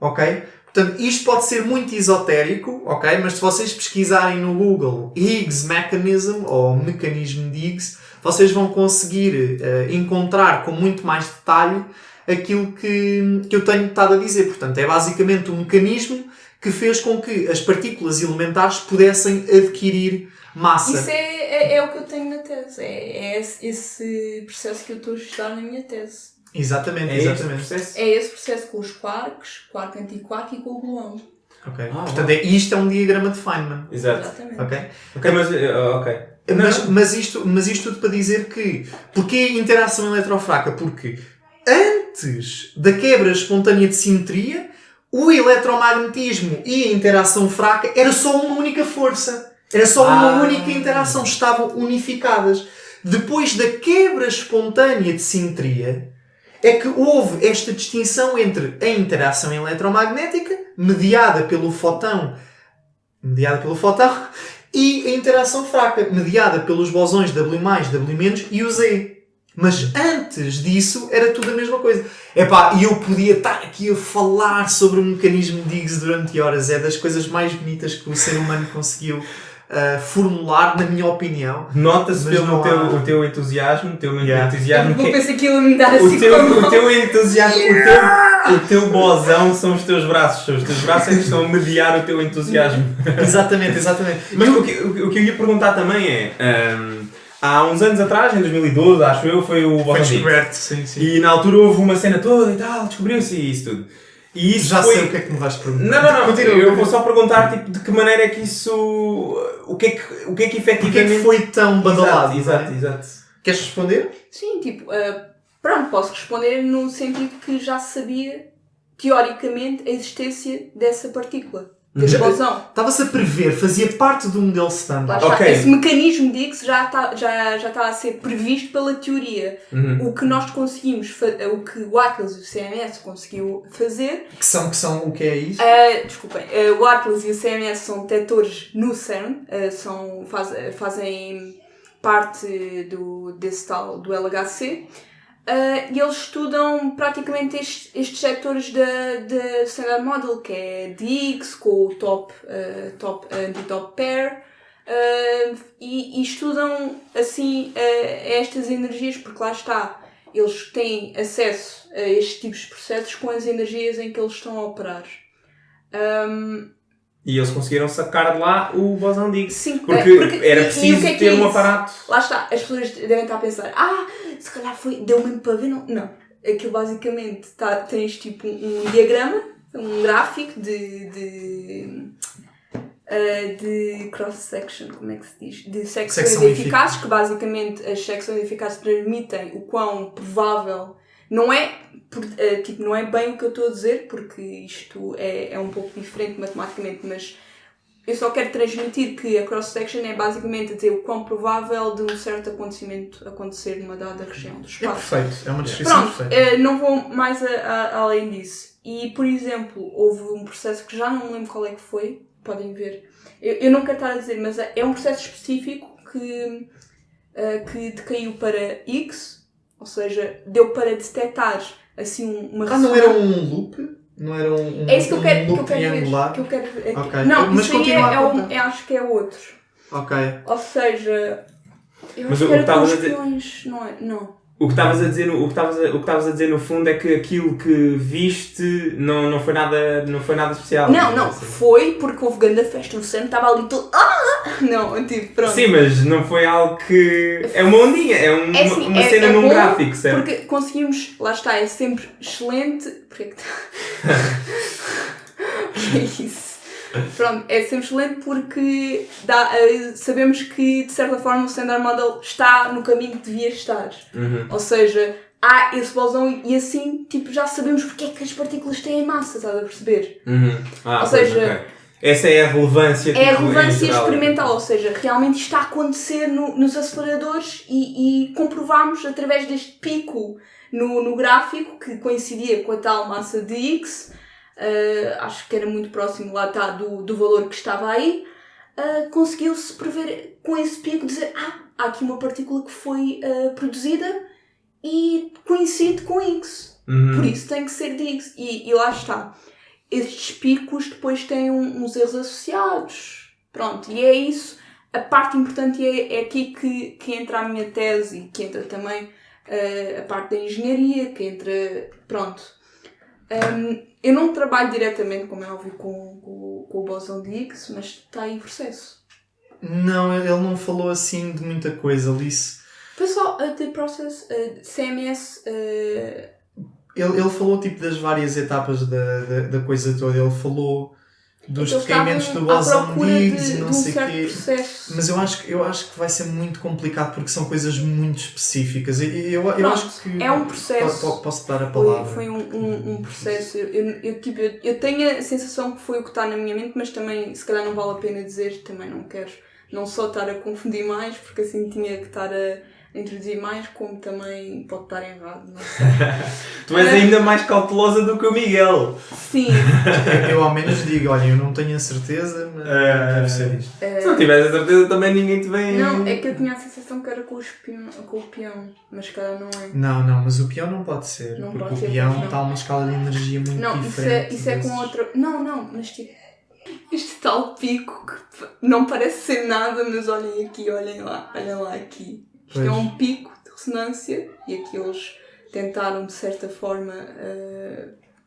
Ok? Portanto, isto pode ser muito esotérico, ok? Mas se vocês pesquisarem no Google Higgs Mechanism ou mecanismo de Higgs, vocês vão conseguir encontrar com muito mais detalhe aquilo que eu tenho estado a dizer. Portanto, é basicamente um mecanismo que fez com que as partículas elementares pudessem adquirir massa. Isso é o que eu tenho na tese. É esse processo que eu estou a estudar na minha tese. Exatamente, É exatamente. esse processo? É esse processo com os quarks, quark antiquark e com o gluão. Okay. Portanto, isto é um diagrama de Feynman. Exato. Exatamente. Ok? Ok, mas... ok. Mas isto tudo para dizer que... Porquê a interação eletrofraca? Porque antes da quebra espontânea de simetria, o eletromagnetismo e a interação fraca era só uma única força. Era só uma única interação. Estavam unificadas. Depois da quebra espontânea de simetria, é que houve esta distinção entre a interação eletromagnética, mediada pelo fóton, e a interação fraca, mediada pelos bosões W+, W- e o Z. Mas antes disso, era tudo a mesma coisa. E eu podia estar aqui a falar sobre o mecanismo de Higgs durante horas. É das coisas mais bonitas que o ser humano conseguiu formular, na minha opinião. Nota-se pelo o teu entusiasmo, o teu Yeah. entusiasmo. Eu pensei que ele me dar assim O teu entusiasmo, o teu bozão são os teus braços. Os teus braços é que estão a mediar o teu entusiasmo. Exatamente. Mas o que eu ia perguntar também é... há uns anos atrás, em 2012, acho eu, foi o bóson de Higgs. Sim. E na altura houve uma cena toda e tal, descobriu-se isso tudo. E isso Já foi... sei o que é que me vais perguntar. Não. Continua. Eu vou só perguntar tipo, de que maneira é que isso... O que é que Porquê é que efetivamente... foi tão badalado? Exato. Queres responder? Sim, pronto, posso responder no sentido que já sabia, teoricamente, a existência dessa partícula. Desse bosão. Estava-se a prever, fazia parte do modelo standard. Lá está. Ok. Esse mecanismo de Higgs já está a ser previsto pela teoria. O que nós conseguimos, o que o Atlas e o CMS conseguiu fazer... Que são o que é isso? Desculpem, o Atlas e o CMS são detectores no CERN, fazem parte desse tal, do LHC. E eles estudam praticamente estes setores da Standard Model, que é de Higgs, com o top anti-top pair, e estudam assim estas energias, porque lá está, eles têm acesso a estes tipos de processos com as energias em que eles estão a operar. E eles conseguiram sacar de lá o bosão de Higgs. Sim, porque era preciso o que é ter um isso? aparato. Lá está, as pessoas devem estar a pensar, se calhar deu mesmo para ver, não. Aquilo basicamente tens tipo um diagrama, um gráfico de cross-section, como é que se diz? De secções Secção eficazes, que basicamente as secções eficazes transmitem o quão provável. Não é, não é bem o que eu estou a dizer, porque isto é um pouco diferente matematicamente, mas eu só quero transmitir que a cross-section é basicamente dizer o quão provável de um certo acontecimento acontecer numa dada região do É espaço. perfeito, é uma descrição Pronto, perfeita. não vou mais além disso. E, por exemplo, houve um processo que já não me lembro qual é que foi, podem ver. Eu não quero estar a dizer, mas é um processo específico que decaiu para X, ou seja, deu para detectar assim uma Não era um loop? Não era um É isso que eu quero, loop ver. triangular? Que eu quero ver. Ok. Não, Mas isso aí continua a contar. acho que é outro. Ok. Ou seja, eu Mas acho o que era que com estavas os a dizer- peões, não é? Não. O que estavas a dizer no fundo é que aquilo que viste não foi nada especial. Não, Assim. foi porque houve grande festa no centro, estava ali todo. Não, tipo, pronto. Sim, mas não foi algo que... É uma ondinha, É assim, uma cena num bom gráfico, certo? Porque conseguimos, lá está, é sempre excelente. Porquê que que é isso? Pronto, é sempre excelente porque sabemos que de certa forma o Standard Model está no caminho que devia estar. Uhum. Ou seja, há esse bosão e assim tipo, já sabemos porque é que as partículas têm massa, estás a perceber? Uhum. Ou Pois, seja, ok. Essa é a relevância. é a tipo, relevância em geral. experimental, ou seja, realmente isto está a acontecer nos aceleradores e comprovámos através deste pico no gráfico que coincidia com a tal massa de X, acho que era muito próximo lá está do valor que estava aí, conseguiu-se prever com esse pico dizer há aqui uma partícula que foi produzida e coincide com X, por isso tem que ser de X e lá está. Estes picos depois têm uns erros associados. Pronto, e é isso. A parte importante é aqui que entra a minha tese e que entra também a parte da engenharia, que entra... Pronto. Eu não trabalho diretamente, como é óbvio, com o bosão de Higgs, mas está em processo. Não, ele não falou assim de muita coisa, ele disse... Foi só the process, CMS... Ele falou tipo das várias etapas da coisa toda, ele falou dos Eles decaímentos estavam do bosão à procura de Higgs e de não um sei o certo quê. processo. Mas eu acho que vai ser muito complicado porque são coisas muito específicas. Eu Pronto, acho que é um processo. Posso dar a palavra. Foi um processo. Eu tenho a sensação que foi o que está na minha mente, mas também se calhar não vale a pena dizer, também não quero não só estar a confundir mais, porque assim tinha que estar a introduzir mais, como também pode estar errado, não sei. Tu és ainda mais cautelosa do que o Miguel. Sim. Eu ao menos digo, olha, eu não tenho a certeza, mas deve ser isto. Se não tiveres a certeza também ninguém te vem... Não, é que eu tinha a sensação que era com o peão, mas se calhar não é. Não, mas o peão não pode ser, Não porque pode o ser, peão não. está a uma escala de energia muito Não, diferente. isso é com desses. outra... Não, mas tipo... Este tal pico que não parece ser nada, mas olhem aqui, olhem lá aqui. Isto Pois. é um pico de ressonância e aqui eles tentaram de certa forma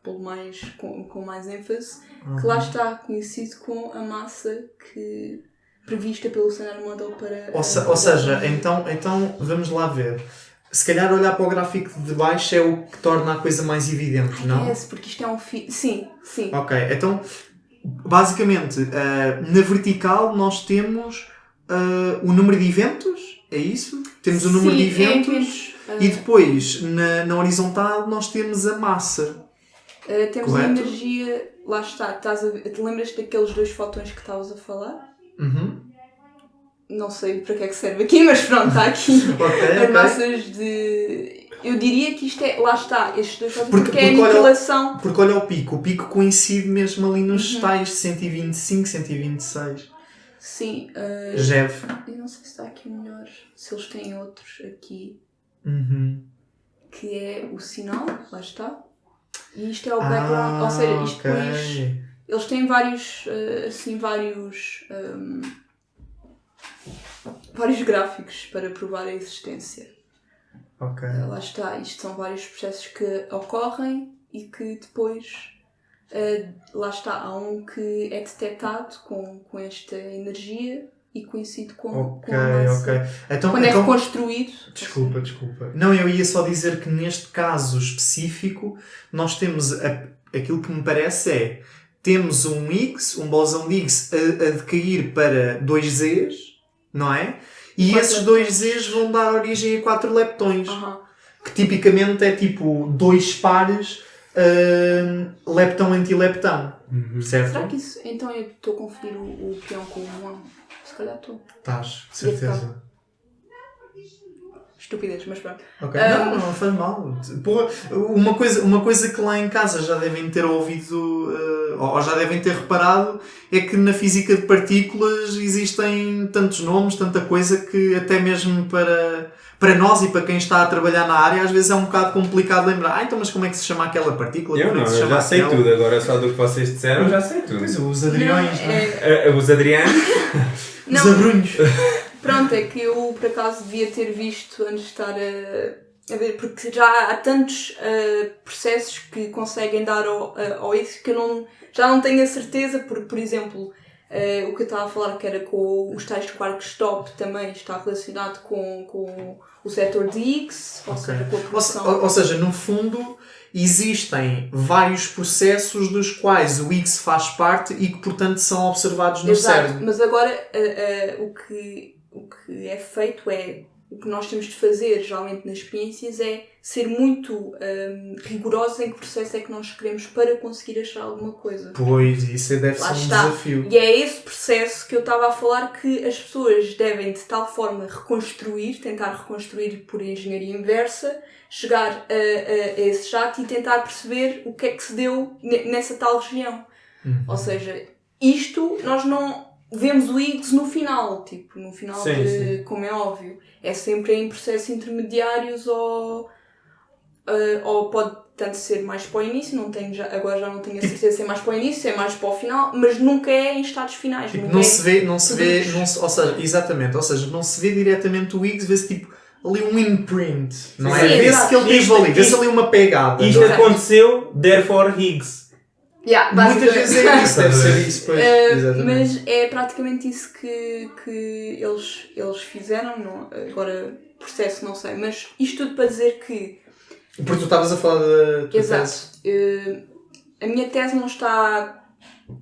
pôr mais, com mais ênfase, que lá está conhecido com a massa que prevista pelo Standard Model para... Ou seja, então vamos lá ver. Se calhar olhar para o gráfico de baixo é o que torna a coisa mais evidente, não? É esse, porque isto é um Sim. Ok, então basicamente na vertical nós temos o número de eventos, é isso? Temos o número de eventos e depois na horizontal nós temos a massa. Temos correto? a energia... Lá está, te lembras daqueles 2 fotões que estavas a falar? Uhum. Não sei para que é que serve aqui, mas pronto, está aqui Ok. as massas de... Eu diria que isto é... Lá está, estes 2 fotões, Porque porque é a olha- aniquilação. Porque olha o pico coincide mesmo ali nos tais 125, 126. Sim. GeV. Eu não sei se está aqui melhor, se eles têm outros aqui, Uhum. que é o sinal, lá está. E isto é o background, ou seja, isto ok. depois... Eles têm vários gráficos para provar a existência. Ok. Lá está, isto são vários processos que ocorrem e que depois, lá está, há um que é detectado com esta energia e coincide com a massa. Ok. Então, Quando é reconstruído... Desculpa. Não, eu ia só dizer que neste caso específico nós temos aquilo que me parece temos um Higgs, um bóson de Higgs a decair para 2 Zs, não é? E 4 esses leptões. 2 Zs vão dar origem a 4 leptões. Aham. Que tipicamente é tipo 2 pares leptão-antileptão. Certo? Será que isso... Então eu estou a confundir o peão com o muão? Se calhar estou. Estás, certeza. Estupidez, mas pronto. Ok. Não faz mal. Porra, uma coisa que lá em casa já devem ter ouvido ou já devem ter reparado é que na física de partículas existem tantos nomes, tanta coisa que até mesmo para nós e para quem está a trabalhar na área às vezes é um bocado complicado lembrar. Então mas como é que se chama aquela partícula? Eu Como é não, que se eu chama já sei aquela? tudo. Agora só do que vocês disseram, eu já sei tudo. Pois, os adriões, não é? Os Adrianos. Os abrunhos. Pronto, é que eu por acaso devia ter visto antes de estar a ver, porque já há tantos processos que conseguem dar ao isso que eu já não tenho a certeza, porque, por exemplo, o que eu estava a falar que era com os tais quarks top também está relacionado com o setor de Higgs, ou seja, com a produção. Ou seja, no fundo existem vários processos dos quais o Higgs faz parte e que portanto são observados no Exato, cérebro. mas agora o que é feito é, o que nós temos de fazer geralmente nas experiências é ser muito rigorosos em que processo é que nós queremos para conseguir achar alguma coisa. Pois, isso deve Lá ser um está. desafio. E é esse processo que eu estava a falar que as pessoas devem de tal forma tentar reconstruir por engenharia inversa, chegar a esse jato e tentar perceber o que é que se deu nessa tal região. Ou seja, isto nós não vemos o Higgs no final, Sim. como é óbvio. É sempre em processos intermediários ou pode tanto ser mais para o início, agora já não tenho a certeza se é mais para o início, se é mais para o final, mas nunca é em estados finais. Tipo, nunca não é se vê, ou seja, exatamente, ou seja, não se vê diretamente o Higgs, vê-se tipo ali um imprint, não é? Sim, Vê-se exato. que ele teve ali, vê-se ali uma pegada. Isto não é? aconteceu, therefore Higgs. Yeah, Muitas basicamente. vezes é isso, deve ser isso, pois. Exatamente. Mas é praticamente isso que eles fizeram, agora processo não sei, mas isto tudo para dizer que... Porque tu estavas a falar da tua Exato. tese. A minha tese não está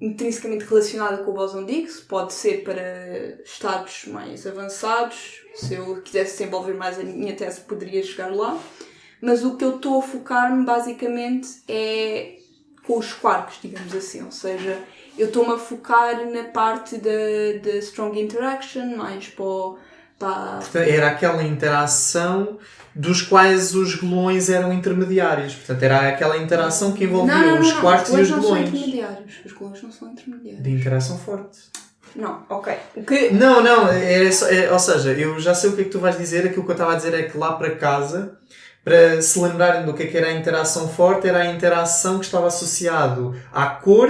intrinsecamente relacionada com o bóson de Higgs, pode ser para estados mais avançados, se eu quisesse desenvolver mais a minha tese poderia chegar lá, mas o que eu estou a focar-me basicamente é com os quarks, digamos assim, ou seja, eu estou-me a focar na parte da strong interaction, mais para Portanto, era aquela interação dos quais os gluões eram intermediários. Portanto, era aquela interação que envolvia os quarks e os não são gluões. intermediários. Os gluões não são intermediários. De interação forte. Não, ok. O que... Não, ou seja, eu já sei o que é que tu vais dizer. Aquilo que eu estava a dizer é que lá para casa, para se lembrarem do que era a interação forte, era a interação que estava associado à cor,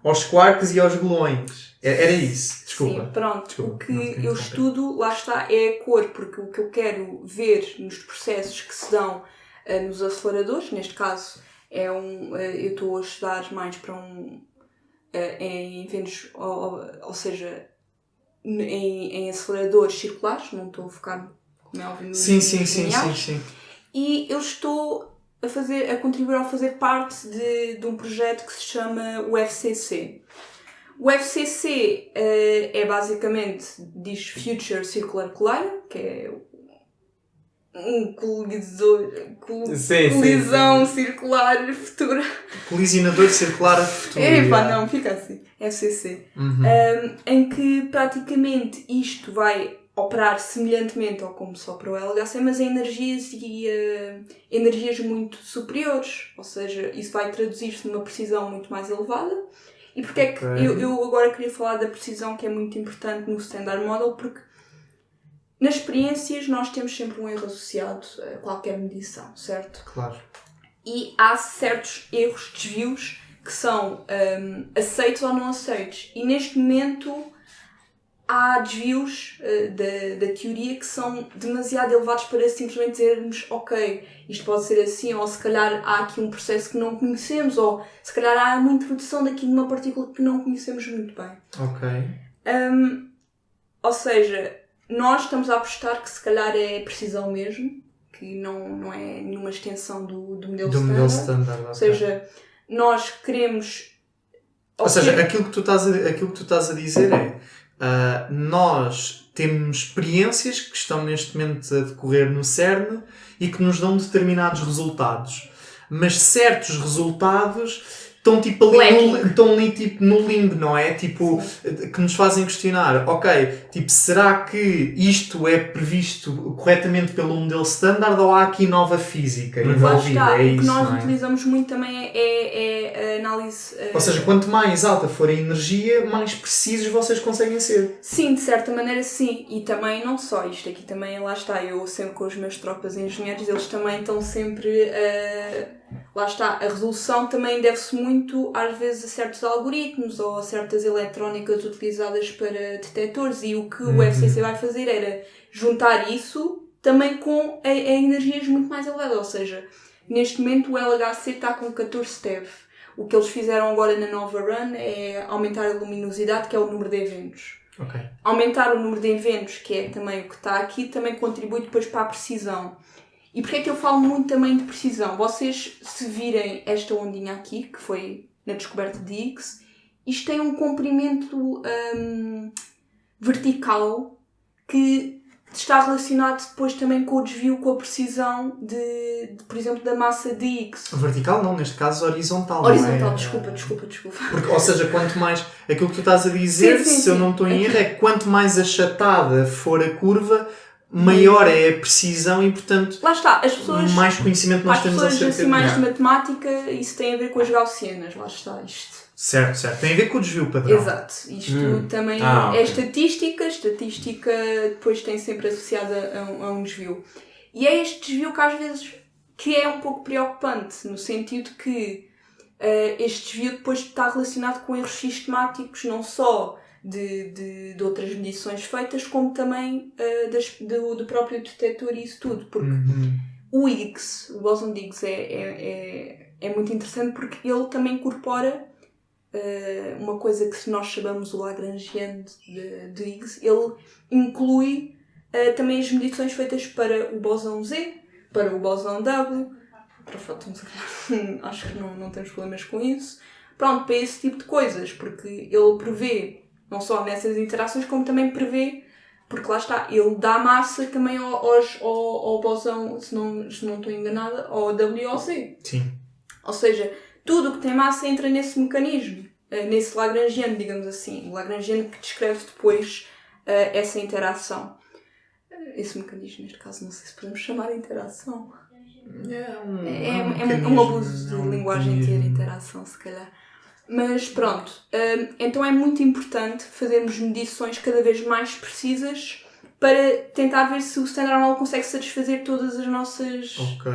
aos quarks e aos gluões. Era isso. Desculpa. Sim, pronto. Desculpa, O que não te queria eu interromper. estudo, lá está, é a cor, porque o que eu quero ver nos processos que se dão nos aceleradores, neste caso, eu estou a estudar mais para em eventos, ou seja, em aceleradores circulares, não estou a focar, como é óbvio, nos Sim. lineares. E eu estou a contribuir a fazer parte de um projeto que se chama o FCC. O FCC é basicamente, diz Future Circular Collider, que é um colisão circular futura. Colisionador circular a futuro. Não, fica assim. FCC. Em que praticamente isto vai operar semelhantemente ao como só para o LHC, mas em energias muito superiores. Ou seja, isso vai traduzir-se numa precisão muito mais elevada. E porque é que eu agora queria falar da precisão, que é muito importante no Standard Model, porque nas experiências nós temos sempre um erro associado a qualquer medição, certo? Claro. E há certos erros, desvios, que são aceitos ou não aceitos. E neste momento há desvios da teoria que são demasiado elevados para simplesmente dizermos ok, isto pode ser assim, ou se calhar há aqui um processo que não conhecemos, ou se calhar há uma introdução daqui de uma partícula que não conhecemos muito bem. Ok. Ou seja, nós estamos a apostar que se calhar é precisão mesmo, que não é nenhuma extensão do modelo standard. standard. Ou seja, nós queremos Ou seja, aquilo que tu estás a dizer é nós temos experiências que estão neste momento a decorrer no CERN e que nos dão determinados resultados. Mas certos resultados estão ali tipo no limbo, não é? Tipo, que nos fazem questionar, ok, tipo, será que isto é previsto corretamente pelo modelo standard ou há aqui nova física envolvida? Lá está, É o que isso, nós não é? utilizamos muito também é a análise... Ou seja, quanto mais alta for a energia, mais precisos vocês conseguem ser. Sim, de certa maneira sim. E também não só isto. Aqui também, lá está, eu sempre com os meus tropas engenheiros, eles também estão sempre... lá está, a resolução também deve-se muito às vezes a certos algoritmos ou a certas eletrónicas utilizadas para detectores, e o que o FCC vai fazer era juntar isso também com a energias muito mais elevadas. Ou seja, neste momento o LHC está com 14 TeV. O que eles fizeram agora na nova run é aumentar a luminosidade, que é o número de eventos. Okay. Aumentar o número de eventos, que é também o que está aqui, também contribui depois para a precisão. E porquê é que eu falo muito também de precisão? Vocês, se virem esta ondinha aqui, que foi na descoberta de Higgs, isto tem um comprimento vertical que está relacionado depois também com o desvio, com a precisão de por exemplo, da massa de Higgs. Vertical não, neste caso horizontal. Horizontal, não é? desculpa. Porque, ou seja, quanto mais... Aquilo que tu estás a dizer, se eu não estou em erro, é quanto mais achatada for a curva, maior é a precisão e, portanto, lá está, as pessoas, mais conhecimento nós temos acerca pessoas assim mais de matemática, isso tem a ver com as gaussianas, lá está isto. Certo. Tem a ver com o desvio padrão. Exato. Isto também é estatística. Estatística depois tem sempre associada a um desvio. E é este desvio que às vezes que é um pouco preocupante, no sentido que este desvio depois está relacionado com erros sistemáticos, não só de outras medições feitas, como também do próprio detector e isso tudo. Porque o Higgs, o bóson de Higgs é muito interessante porque ele também incorpora uma coisa que, se nós chamamos o Lagrangiano de Higgs, ele inclui também as medições feitas para o bóson Z, para o bóson W, para fótons, acho que não temos problemas com isso. Pronto, para esse tipo de coisas, porque ele prevê, não só nessas interações, como também prevê, porque lá está, ele dá massa também ao bóson, se não estou enganada, ao W e ao Z. Sim. Ou seja, tudo o que tem massa entra nesse mecanismo, nesse Lagrangiano, digamos assim. O Lagrangiano que descreve depois essa interação. Esse mecanismo, neste caso, não sei se podemos chamar de interação. É um abuso de linguagem ter interação, se calhar. Mas pronto, então é muito importante fazermos medições cada vez mais precisas para tentar ver se o Standard Model consegue satisfazer todas as nossas... Ok.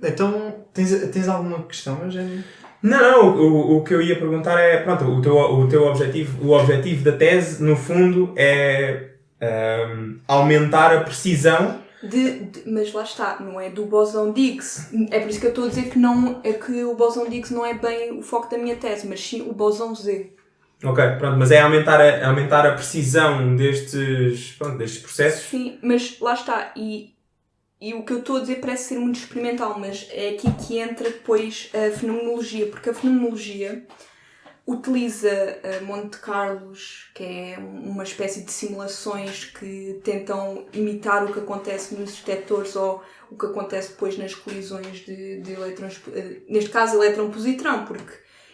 Então, tens alguma questão, Eugénio? Não, o que eu ia perguntar é, pronto, o teu objetivo, o objetivo da tese, no fundo, é aumentar a precisão. Mas lá está, não é do bóson de Higgs. É por isso que eu estou a dizer que o bóson de Higgs não é bem o foco da minha tese, mas sim o bóson Z. Ok, pronto, mas é aumentar a precisão destes processos? Sim, mas lá está, e o que eu estou a dizer parece ser muito experimental, mas é aqui que entra depois a fenomenologia, porque a fenomenologia utiliza Monte Carlos, que é uma espécie de simulações que tentam imitar o que acontece nos detectores ou o que acontece depois nas colisões de elétrons, neste caso elétron-positrão, porque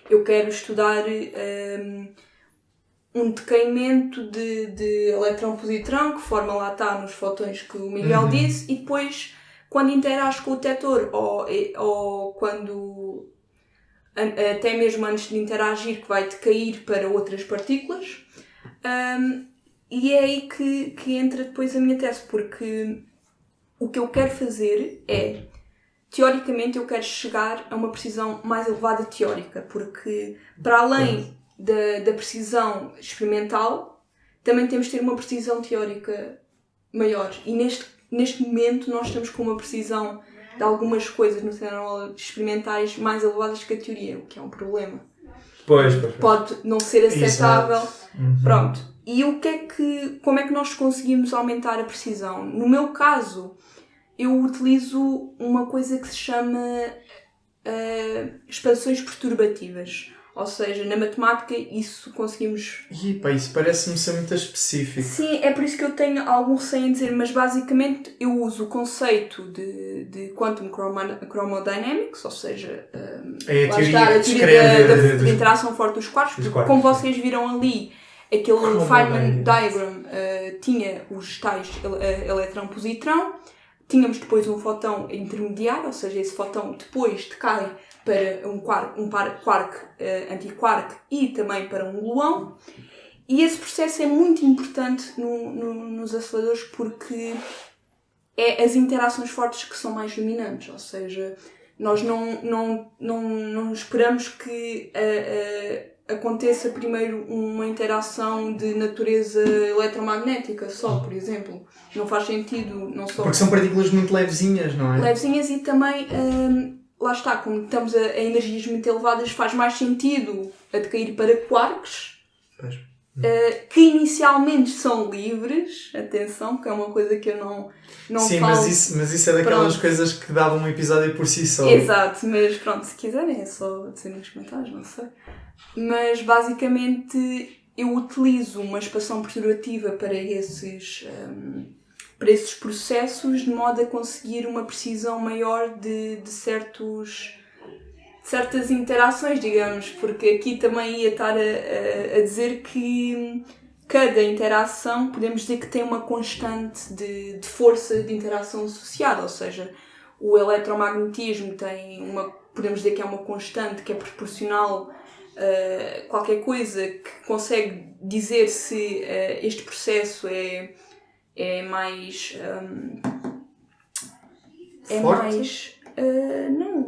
eu quero estudar um decaimento de elétron-positrão, que forma lá está nos fotões que o Miguel disse, e depois quando interage com o detector ou quando... até mesmo antes de interagir, que vai decair para outras partículas. E é aí que entra depois a minha tese, porque o que eu quero fazer é, teoricamente, eu quero chegar a uma precisão mais elevada teórica, porque para além da precisão experimental, também temos de ter uma precisão teórica maior. E neste momento nós estamos com uma precisão de algumas coisas no cenário experimentais mais elevadas que a teoria, o que é um problema. Pois. Pode não ser aceitável. Pronto. E como é que nós conseguimos aumentar a precisão? No meu caso, eu utilizo uma coisa que se chama expansões perturbativas. Ou seja, na matemática isso conseguimos... Isso parece-me ser muito específico. Sim, é por isso que eu tenho algum receio em dizer, mas basicamente eu uso o conceito de Quantum Chromodynamics, ou seja, É a lá teoria está, que a descreve teoria da interação forte dos quarks, porque quarks, como sim. vocês viram ali, aquele Feynman diagram tinha os tais eletrão-positrão, tínhamos depois um fóton intermediário, ou seja, esse fóton depois decai para um quark antiquark e também para um gluão. E esse processo é muito importante nos aceleradores porque é as interações fortes que são mais dominantes, ou seja, nós não esperamos que aconteça primeiro uma interação de natureza eletromagnética só, por exemplo. Não faz sentido, não só... Porque são partículas muito levezinhas, não é? Levezinhas e também, lá está, como estamos a energias muito elevadas, faz mais sentido a decair para quarks, que inicialmente são livres, atenção, que é uma coisa que eu não Sim, falo. mas isso é daquelas Pronto. coisas que davam um episódio por si só. Exato, mas pronto, se quiserem é só dizer nos comentários, não sei. Mas basicamente eu utilizo uma expansão perturbativa para esses processos de modo a conseguir uma precisão maior de certas interações, digamos, porque aqui também ia estar a dizer que cada interação podemos dizer que tem uma constante de força de interação associada, ou seja, o eletromagnetismo tem podemos dizer que é uma constante que é proporcional a qualquer coisa que consegue dizer se este processo é mais Forte?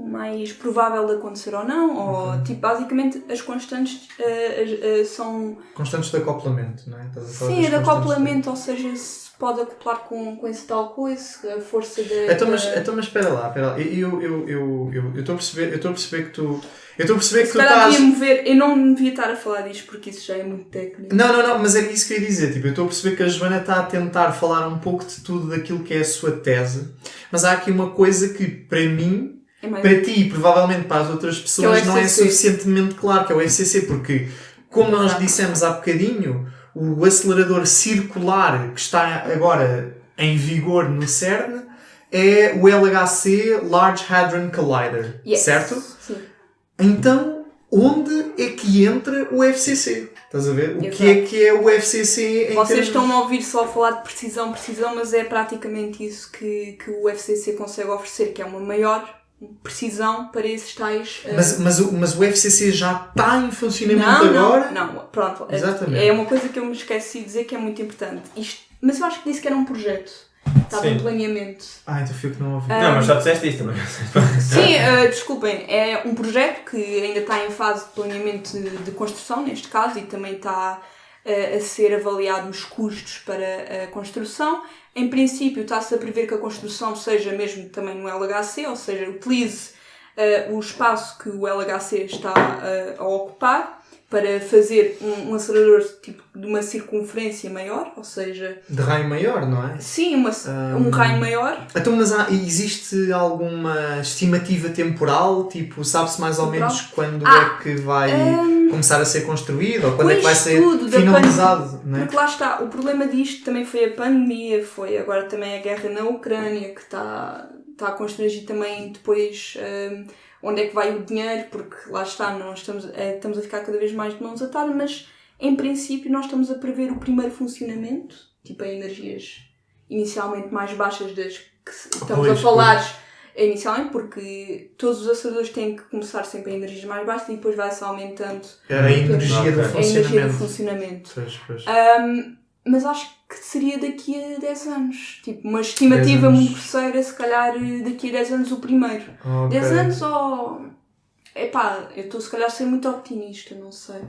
mais provável de acontecer ou não, ou tipo, basicamente as constantes são... Constantes de acoplamento, não é? Estás a falar Sim, das de constantes acoplamento, ou seja, se pode acoplar com esse tal coisa, a força da... Então, mas espera lá. Eu estou a perceber que tu... Eu estou a perceber que tu estás... estás... Eu não devia estar a falar disto porque isso já é muito técnico. Não, mas é isso que eu ia dizer. Tipo, eu estou a perceber que a Joana está a tentar falar um pouco de tudo daquilo que é a sua tese, mas há aqui uma coisa que, para mim, para ti e provavelmente para as outras pessoas, não é suficientemente claro, que é o FCC, porque, como nós dissemos há bocadinho, o acelerador circular que está agora em vigor no CERN é o LHC, Large Hadron Collider, certo? Sim. Então, onde é que entra o FCC? Estás a ver? O que é o FCC em Vocês estão a ouvir só falar de precisão, mas é praticamente isso que o FCC consegue oferecer, que é uma maior precisão para esses tais... Mas o FCC já está em funcionamento agora? Não, pronto. Exatamente. É uma coisa que eu me esqueci de dizer que é muito importante. Mas eu acho que disse que era um projeto. Estava em planeamento. Então fui que não ouvi. Não, mas só disseste isto também. Sim, desculpem. É um projeto que ainda está em fase de planeamento de construção, neste caso, e também está a ser avaliado os custos para a construção. Em princípio, está-se a prever que a construção seja mesmo também no LHC, ou seja, utilize o espaço que o LHC está a ocupar para fazer um acelerador tipo, de uma circunferência maior, ou seja... De raio maior, não é? Sim, um raio maior. Então, mas existe alguma estimativa temporal? Tipo, sabe-se mais ou menos quando é que vai começar a ser construído? Ou quando é que vai ser finalizado? Não é? Porque lá está, o problema disto também foi a pandemia, foi agora também a guerra na Ucrânia, que está a constranger também depois... onde é que vai o dinheiro, porque lá está, nós estamos a ficar cada vez mais de mãos atadas, mas em princípio nós estamos a prever o primeiro funcionamento, tipo a energias inicialmente mais baixas das que estamos a falar inicialmente, porque todos os aceleradores têm que começar sempre a energias mais baixas e depois vai-se aumentando a energia do funcionamento. Pois. Mas acho que seria daqui a 10 anos. Tipo, uma estimativa muito grosseira, se calhar daqui a 10 anos o primeiro. 10 anos ou... Epá, eu estou se calhar a ser muito optimista, não sei.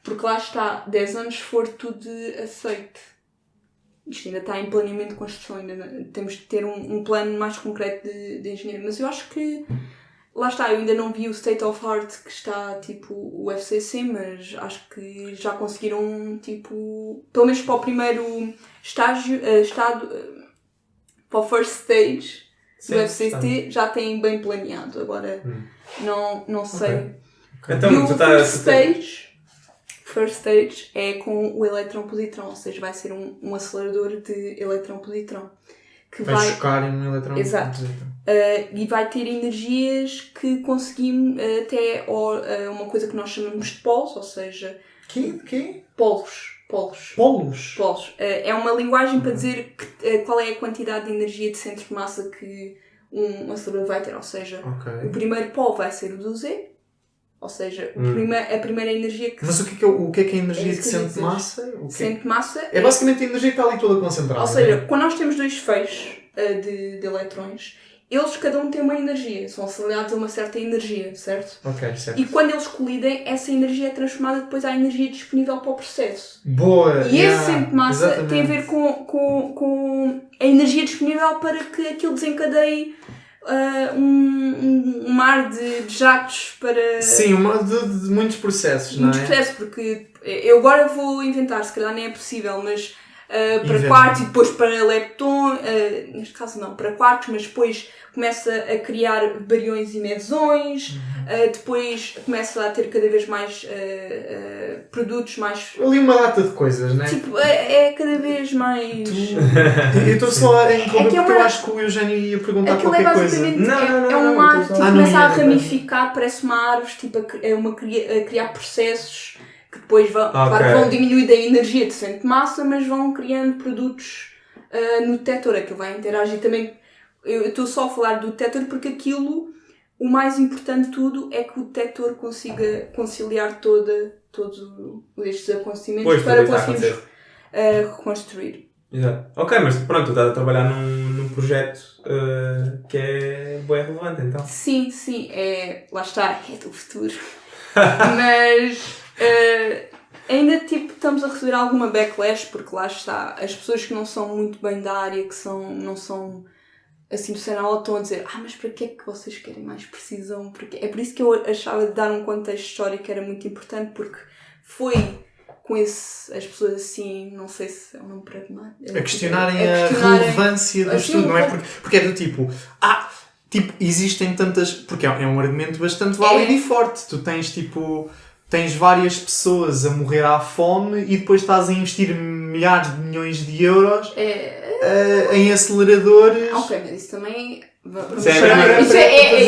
Porque lá está, 10 anos se for tudo aceito. Isto ainda está em planeamento de construção, ainda temos de ter um plano mais concreto de engenharia. Mas eu acho que... Lá está, eu ainda não vi o State of Art que está, tipo, o FCC, mas acho que já conseguiram, tipo, pelo menos para o primeiro para o first stage do FCC, já têm bem planeado. Agora, não sei. Então, E o tu estás... first stage é com o elétron-positrão, ou seja, vai ser um acelerador de elétron-positrão. Que Vai chocar em um elétron. Exato. E vai ter energias que conseguimos até uma coisa que nós chamamos de polos, ou seja... Quê? Polos. Polos? É uma linguagem para dizer qual é a quantidade de energia de centro de massa que um acelerador vai ter. Ou seja, o primeiro polo vai ser o do Z, ou seja, a primeira energia que... Mas o que é a energia de centro de massa? Centro de massa É basicamente a energia que está ali toda concentrada. Ou seja, quando nós temos dois feixes de eletrões, eles cada um tem uma energia, são acelerados a uma certa energia, certo? Ok, certo. E quando eles colidem, essa energia é transformada depois à energia disponível para o processo. Boa! E esse centro de massa exatamente. tem a ver com a energia disponível para que aquilo desencadeie um mar de jatos para... Sim, de muitos processos, não é? Muitos processos, porque eu agora vou inventar, se calhar nem é possível, mas para Inventa. quartos e depois para leptons, neste caso não, para quartos, mas depois começa a criar bariões e mesões, depois começa a ter cada vez mais produtos mais... Ali uma data de coisas, não é? Tipo, é cada vez mais... Eu estou só a interromper porque uma- eu acho que o Eugénio ia perguntar Aquilo é qualquer coisa. basicamente Não, é um não, ar, não, tipo, não começa ia, a não. ramificar, parece uma árvore, tipo, a criar processos que depois vão diminuindo a energia de centro de massa, mas vão criando produtos no detector. Aquilo vai interagir também. Eu estou só a falar do detector porque aquilo, o mais importante de tudo é que o detector consiga conciliar todos estes acontecimentos Pois, para tudo isso conseguirmos reconstruir. Exato. Ok, mas pronto, tu estás a trabalhar num projeto que é bem relevante, então. Sim, lá está, é do futuro. Mas ainda tipo, estamos a receber alguma backlash, porque lá está, as pessoas que não são muito bem da área, não são assim do cenário, estão a dizer mas para que é que vocês querem mais precisão? Porque é por isso que eu achava de dar um contexto histórico era muito importante, porque foi com as pessoas assim, não sei se é um nome pragmático, A questionarem a relevância do estudo, não é? Porque é do tipo, existem tantas... Porque é um argumento bastante válido e forte. Tu tens várias pessoas a morrer à fome e depois estás a investir milhares de milhões de euros em aceleradores. Ok, mas isso também... Isso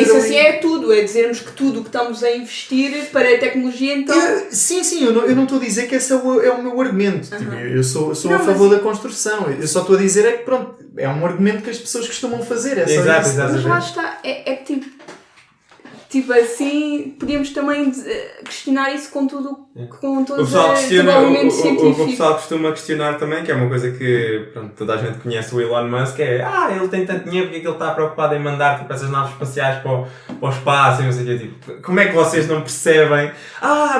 Isso assim é tudo, é dizermos que tudo o que estamos a investir para a tecnologia, então... Sim, eu não estou a dizer que esse é o meu argumento. Tipo, eu sou a favor da construção. Eu só estou a dizer é que pronto, é um argumento que as pessoas costumam fazer. É só Exato, isso. exato. Mas lá está, é tipo assim, podíamos também questionar isso com tudo, com todo o desenvolvimento o científico. pessoal costuma questionar também, que é uma coisa que pronto, toda a gente conhece o Elon Musk, ele tem tanto dinheiro, porque é que ele está preocupado em mandar tipo, essas naves espaciais para o espaço e não sei o quê. Tipo, como é que vocês não percebem?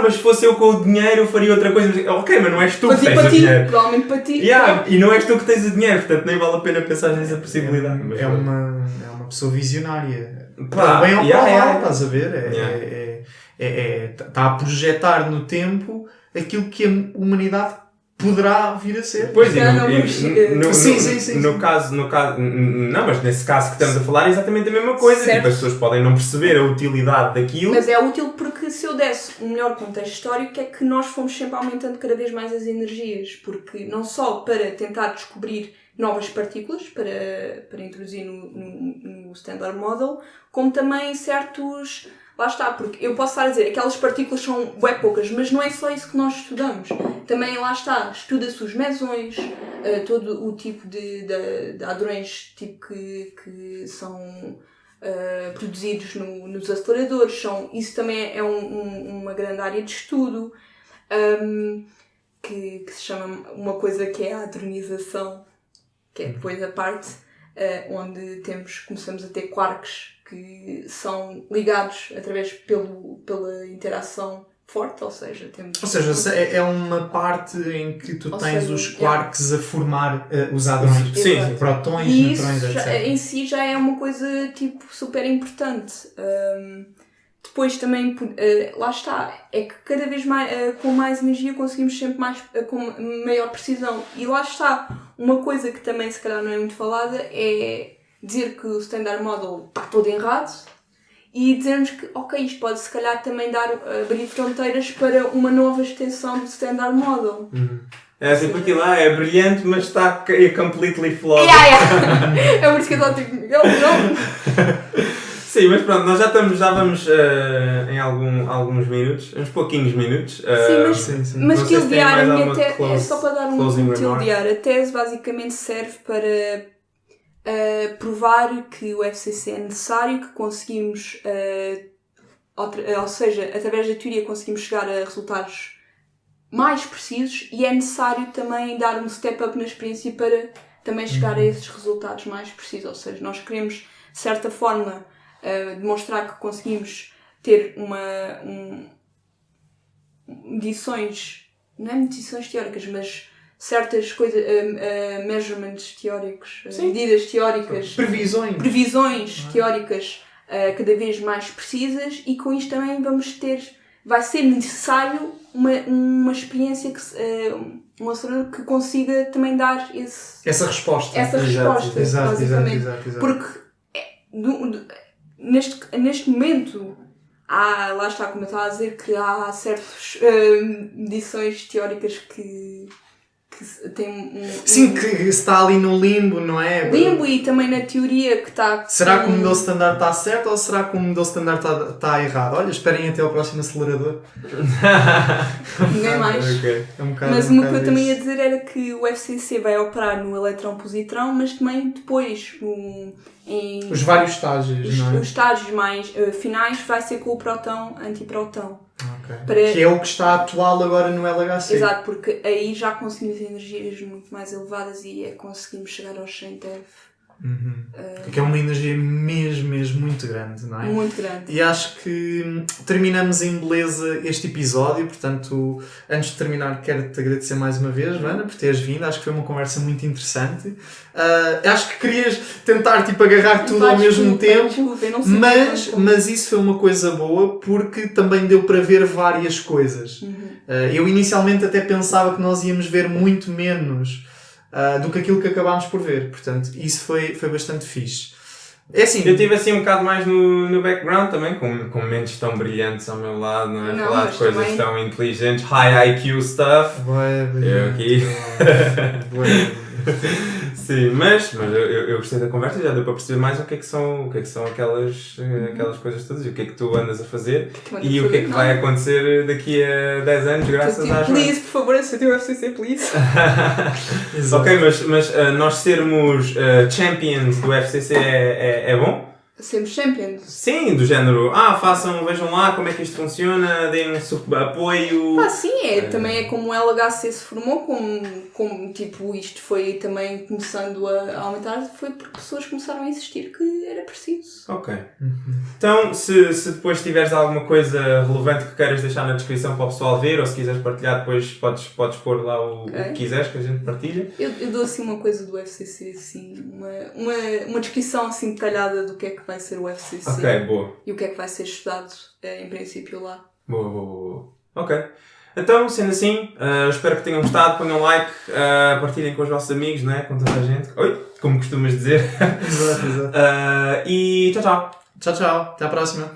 Mas se fosse eu com o dinheiro eu faria outra coisa. Ok, mas não és tu que tens o dinheiro. Provavelmente para ti. E não és tu que tens o dinheiro, portanto nem vale a pena pensar nessa possibilidade. É uma pessoa visionária. Pá, Bem ou para mal, estás a ver? Yeah. Está a projetar no tempo aquilo que a humanidade poderá vir a ser. Pois, Não, no caso, não, mas nesse caso que estamos a falar é exatamente a mesma coisa. Certo. Tipo, as pessoas podem não perceber a utilidade daquilo. Mas é útil porque se eu desse um melhor contexto histórico é que nós fomos sempre aumentando cada vez mais as energias, porque não só para tentar descobrir novas partículas para introduzir no Standard Model, como também certos... Lá está, porque eu posso estar a dizer aquelas partículas são bem poucas, mas não é só isso que nós estudamos. Também lá está, estuda-se os mesões, todo o tipo de hadrões tipo que são produzidos nos aceleradores. Isso também é uma grande área de estudo, que se chama uma coisa que é a hadronização, que é depois a parte onde começamos a ter quarks que são ligados pela interação forte, ou seja, é uma parte em que tu tens os seja, quarks a formar os hadrões, Sim, prótons, e neutrões, isso etc. em si já é uma coisa tipo super importante. Depois também, lá está, é que cada vez mais, com mais energia conseguimos sempre com maior precisão. E lá está, uma coisa que também se calhar não é muito falada é dizer que o Standard Model está todo errado e dizermos que, ok, isto pode se calhar também abrir fronteiras para uma nova extensão do Standard Model. É assim, porque lá é brilhante, mas está completely flawed. É por isso que eu estou tipo, não. Sim, mas pronto, nós já vamos em alguns minutos, uns pouquinhos minutos. Mas Não sei se tem tildear mais a minha alguma tese, é só para dar closing remark. tildear. A tese basicamente serve para provar que o FCC é necessário, que conseguimos, ou seja, através da teoria conseguimos chegar a resultados mais precisos, e é necessário também dar um step up na experiência para também chegar a esses resultados mais precisos. Ou seja, nós queremos, de certa forma, demonstrar que conseguimos ter medições, não é medições teóricas, mas certas coisas, measurements teóricos, medidas teóricas, previsões teóricas cada vez mais precisas, e com isto também vai ser necessário uma experiência um acelerador que consiga também dar essa resposta. Basicamente. Porque neste momento lá está, como eu estava a dizer, que há certas medições teóricas que têm Sim, que está ali no limbo, não é? Limbo, e também na teoria que está... Será que o modelo standard está certo ou será que o modelo standard está errado? Olha, esperem até ao próximo acelerador. Ninguém mais. Okay. Mas o que eu também ia dizer era que o FCC vai operar no eletrão-positrão, mas também depois os vários estágios, não é? Os estágios mais finais vai ser com o próton-antiprotão. Okay. Que é o que está atual agora no LHC. Exato, porque aí já conseguimos energias muito mais elevadas e conseguimos chegar aos 100 TeV. Que é uma energia mesmo muito grande, não é? Muito grande. E acho que terminamos em beleza este episódio. Portanto, antes de terminar, quero-te agradecer mais uma vez, Joana, por teres vindo. Acho que foi uma conversa muito interessante. Acho que querias tentar agarrar tudo ao mesmo tempo, mas isso foi uma coisa boa, porque também deu para ver várias coisas. Eu inicialmente até pensava que nós íamos ver muito menos do que aquilo que acabámos por ver. Portanto, isso foi bastante fixe. É assim, eu estive assim um bocado mais no background também, com mentes tão brilhantes ao meu lado, não é? Falar de coisas também tão inteligentes, high IQ stuff. Eu aqui. Sim, mas eu gostei da conversa, já deu para perceber mais o que é que são aquelas coisas todas, e o que é que tu andas a fazer e o que é que vai acontecer daqui a 10 anos graças às... Please, por favor, aceite o FCC, please. Ok, mas nós sermos champions do FCC é bom? Sermos champions? Sim, do género, vejam lá como é que isto funciona, deem um apoio... Sim, também é como o LHC se formou, como tipo, isto foi também começando a aumentar, foi porque pessoas começaram a insistir que era preciso. Ok. Então, se depois tiveres alguma coisa relevante que queiras deixar na descrição para o pessoal ver, ou se quiseres partilhar, depois podes pôr lá o que quiseres, que a gente partilha. Eu dou assim uma coisa do FCC, assim, uma descrição assim detalhada do que é que vai ser o FCC. Ok, boa. E o que é que vai ser estudado, em princípio, lá. Boa. Ok. Então, sendo assim, espero que tenham gostado, ponham like, partilhem com os vossos amigos, não é? Com toda a gente. Oi, como costumas dizer. Exato. E tchau. Tchau. Até à próxima.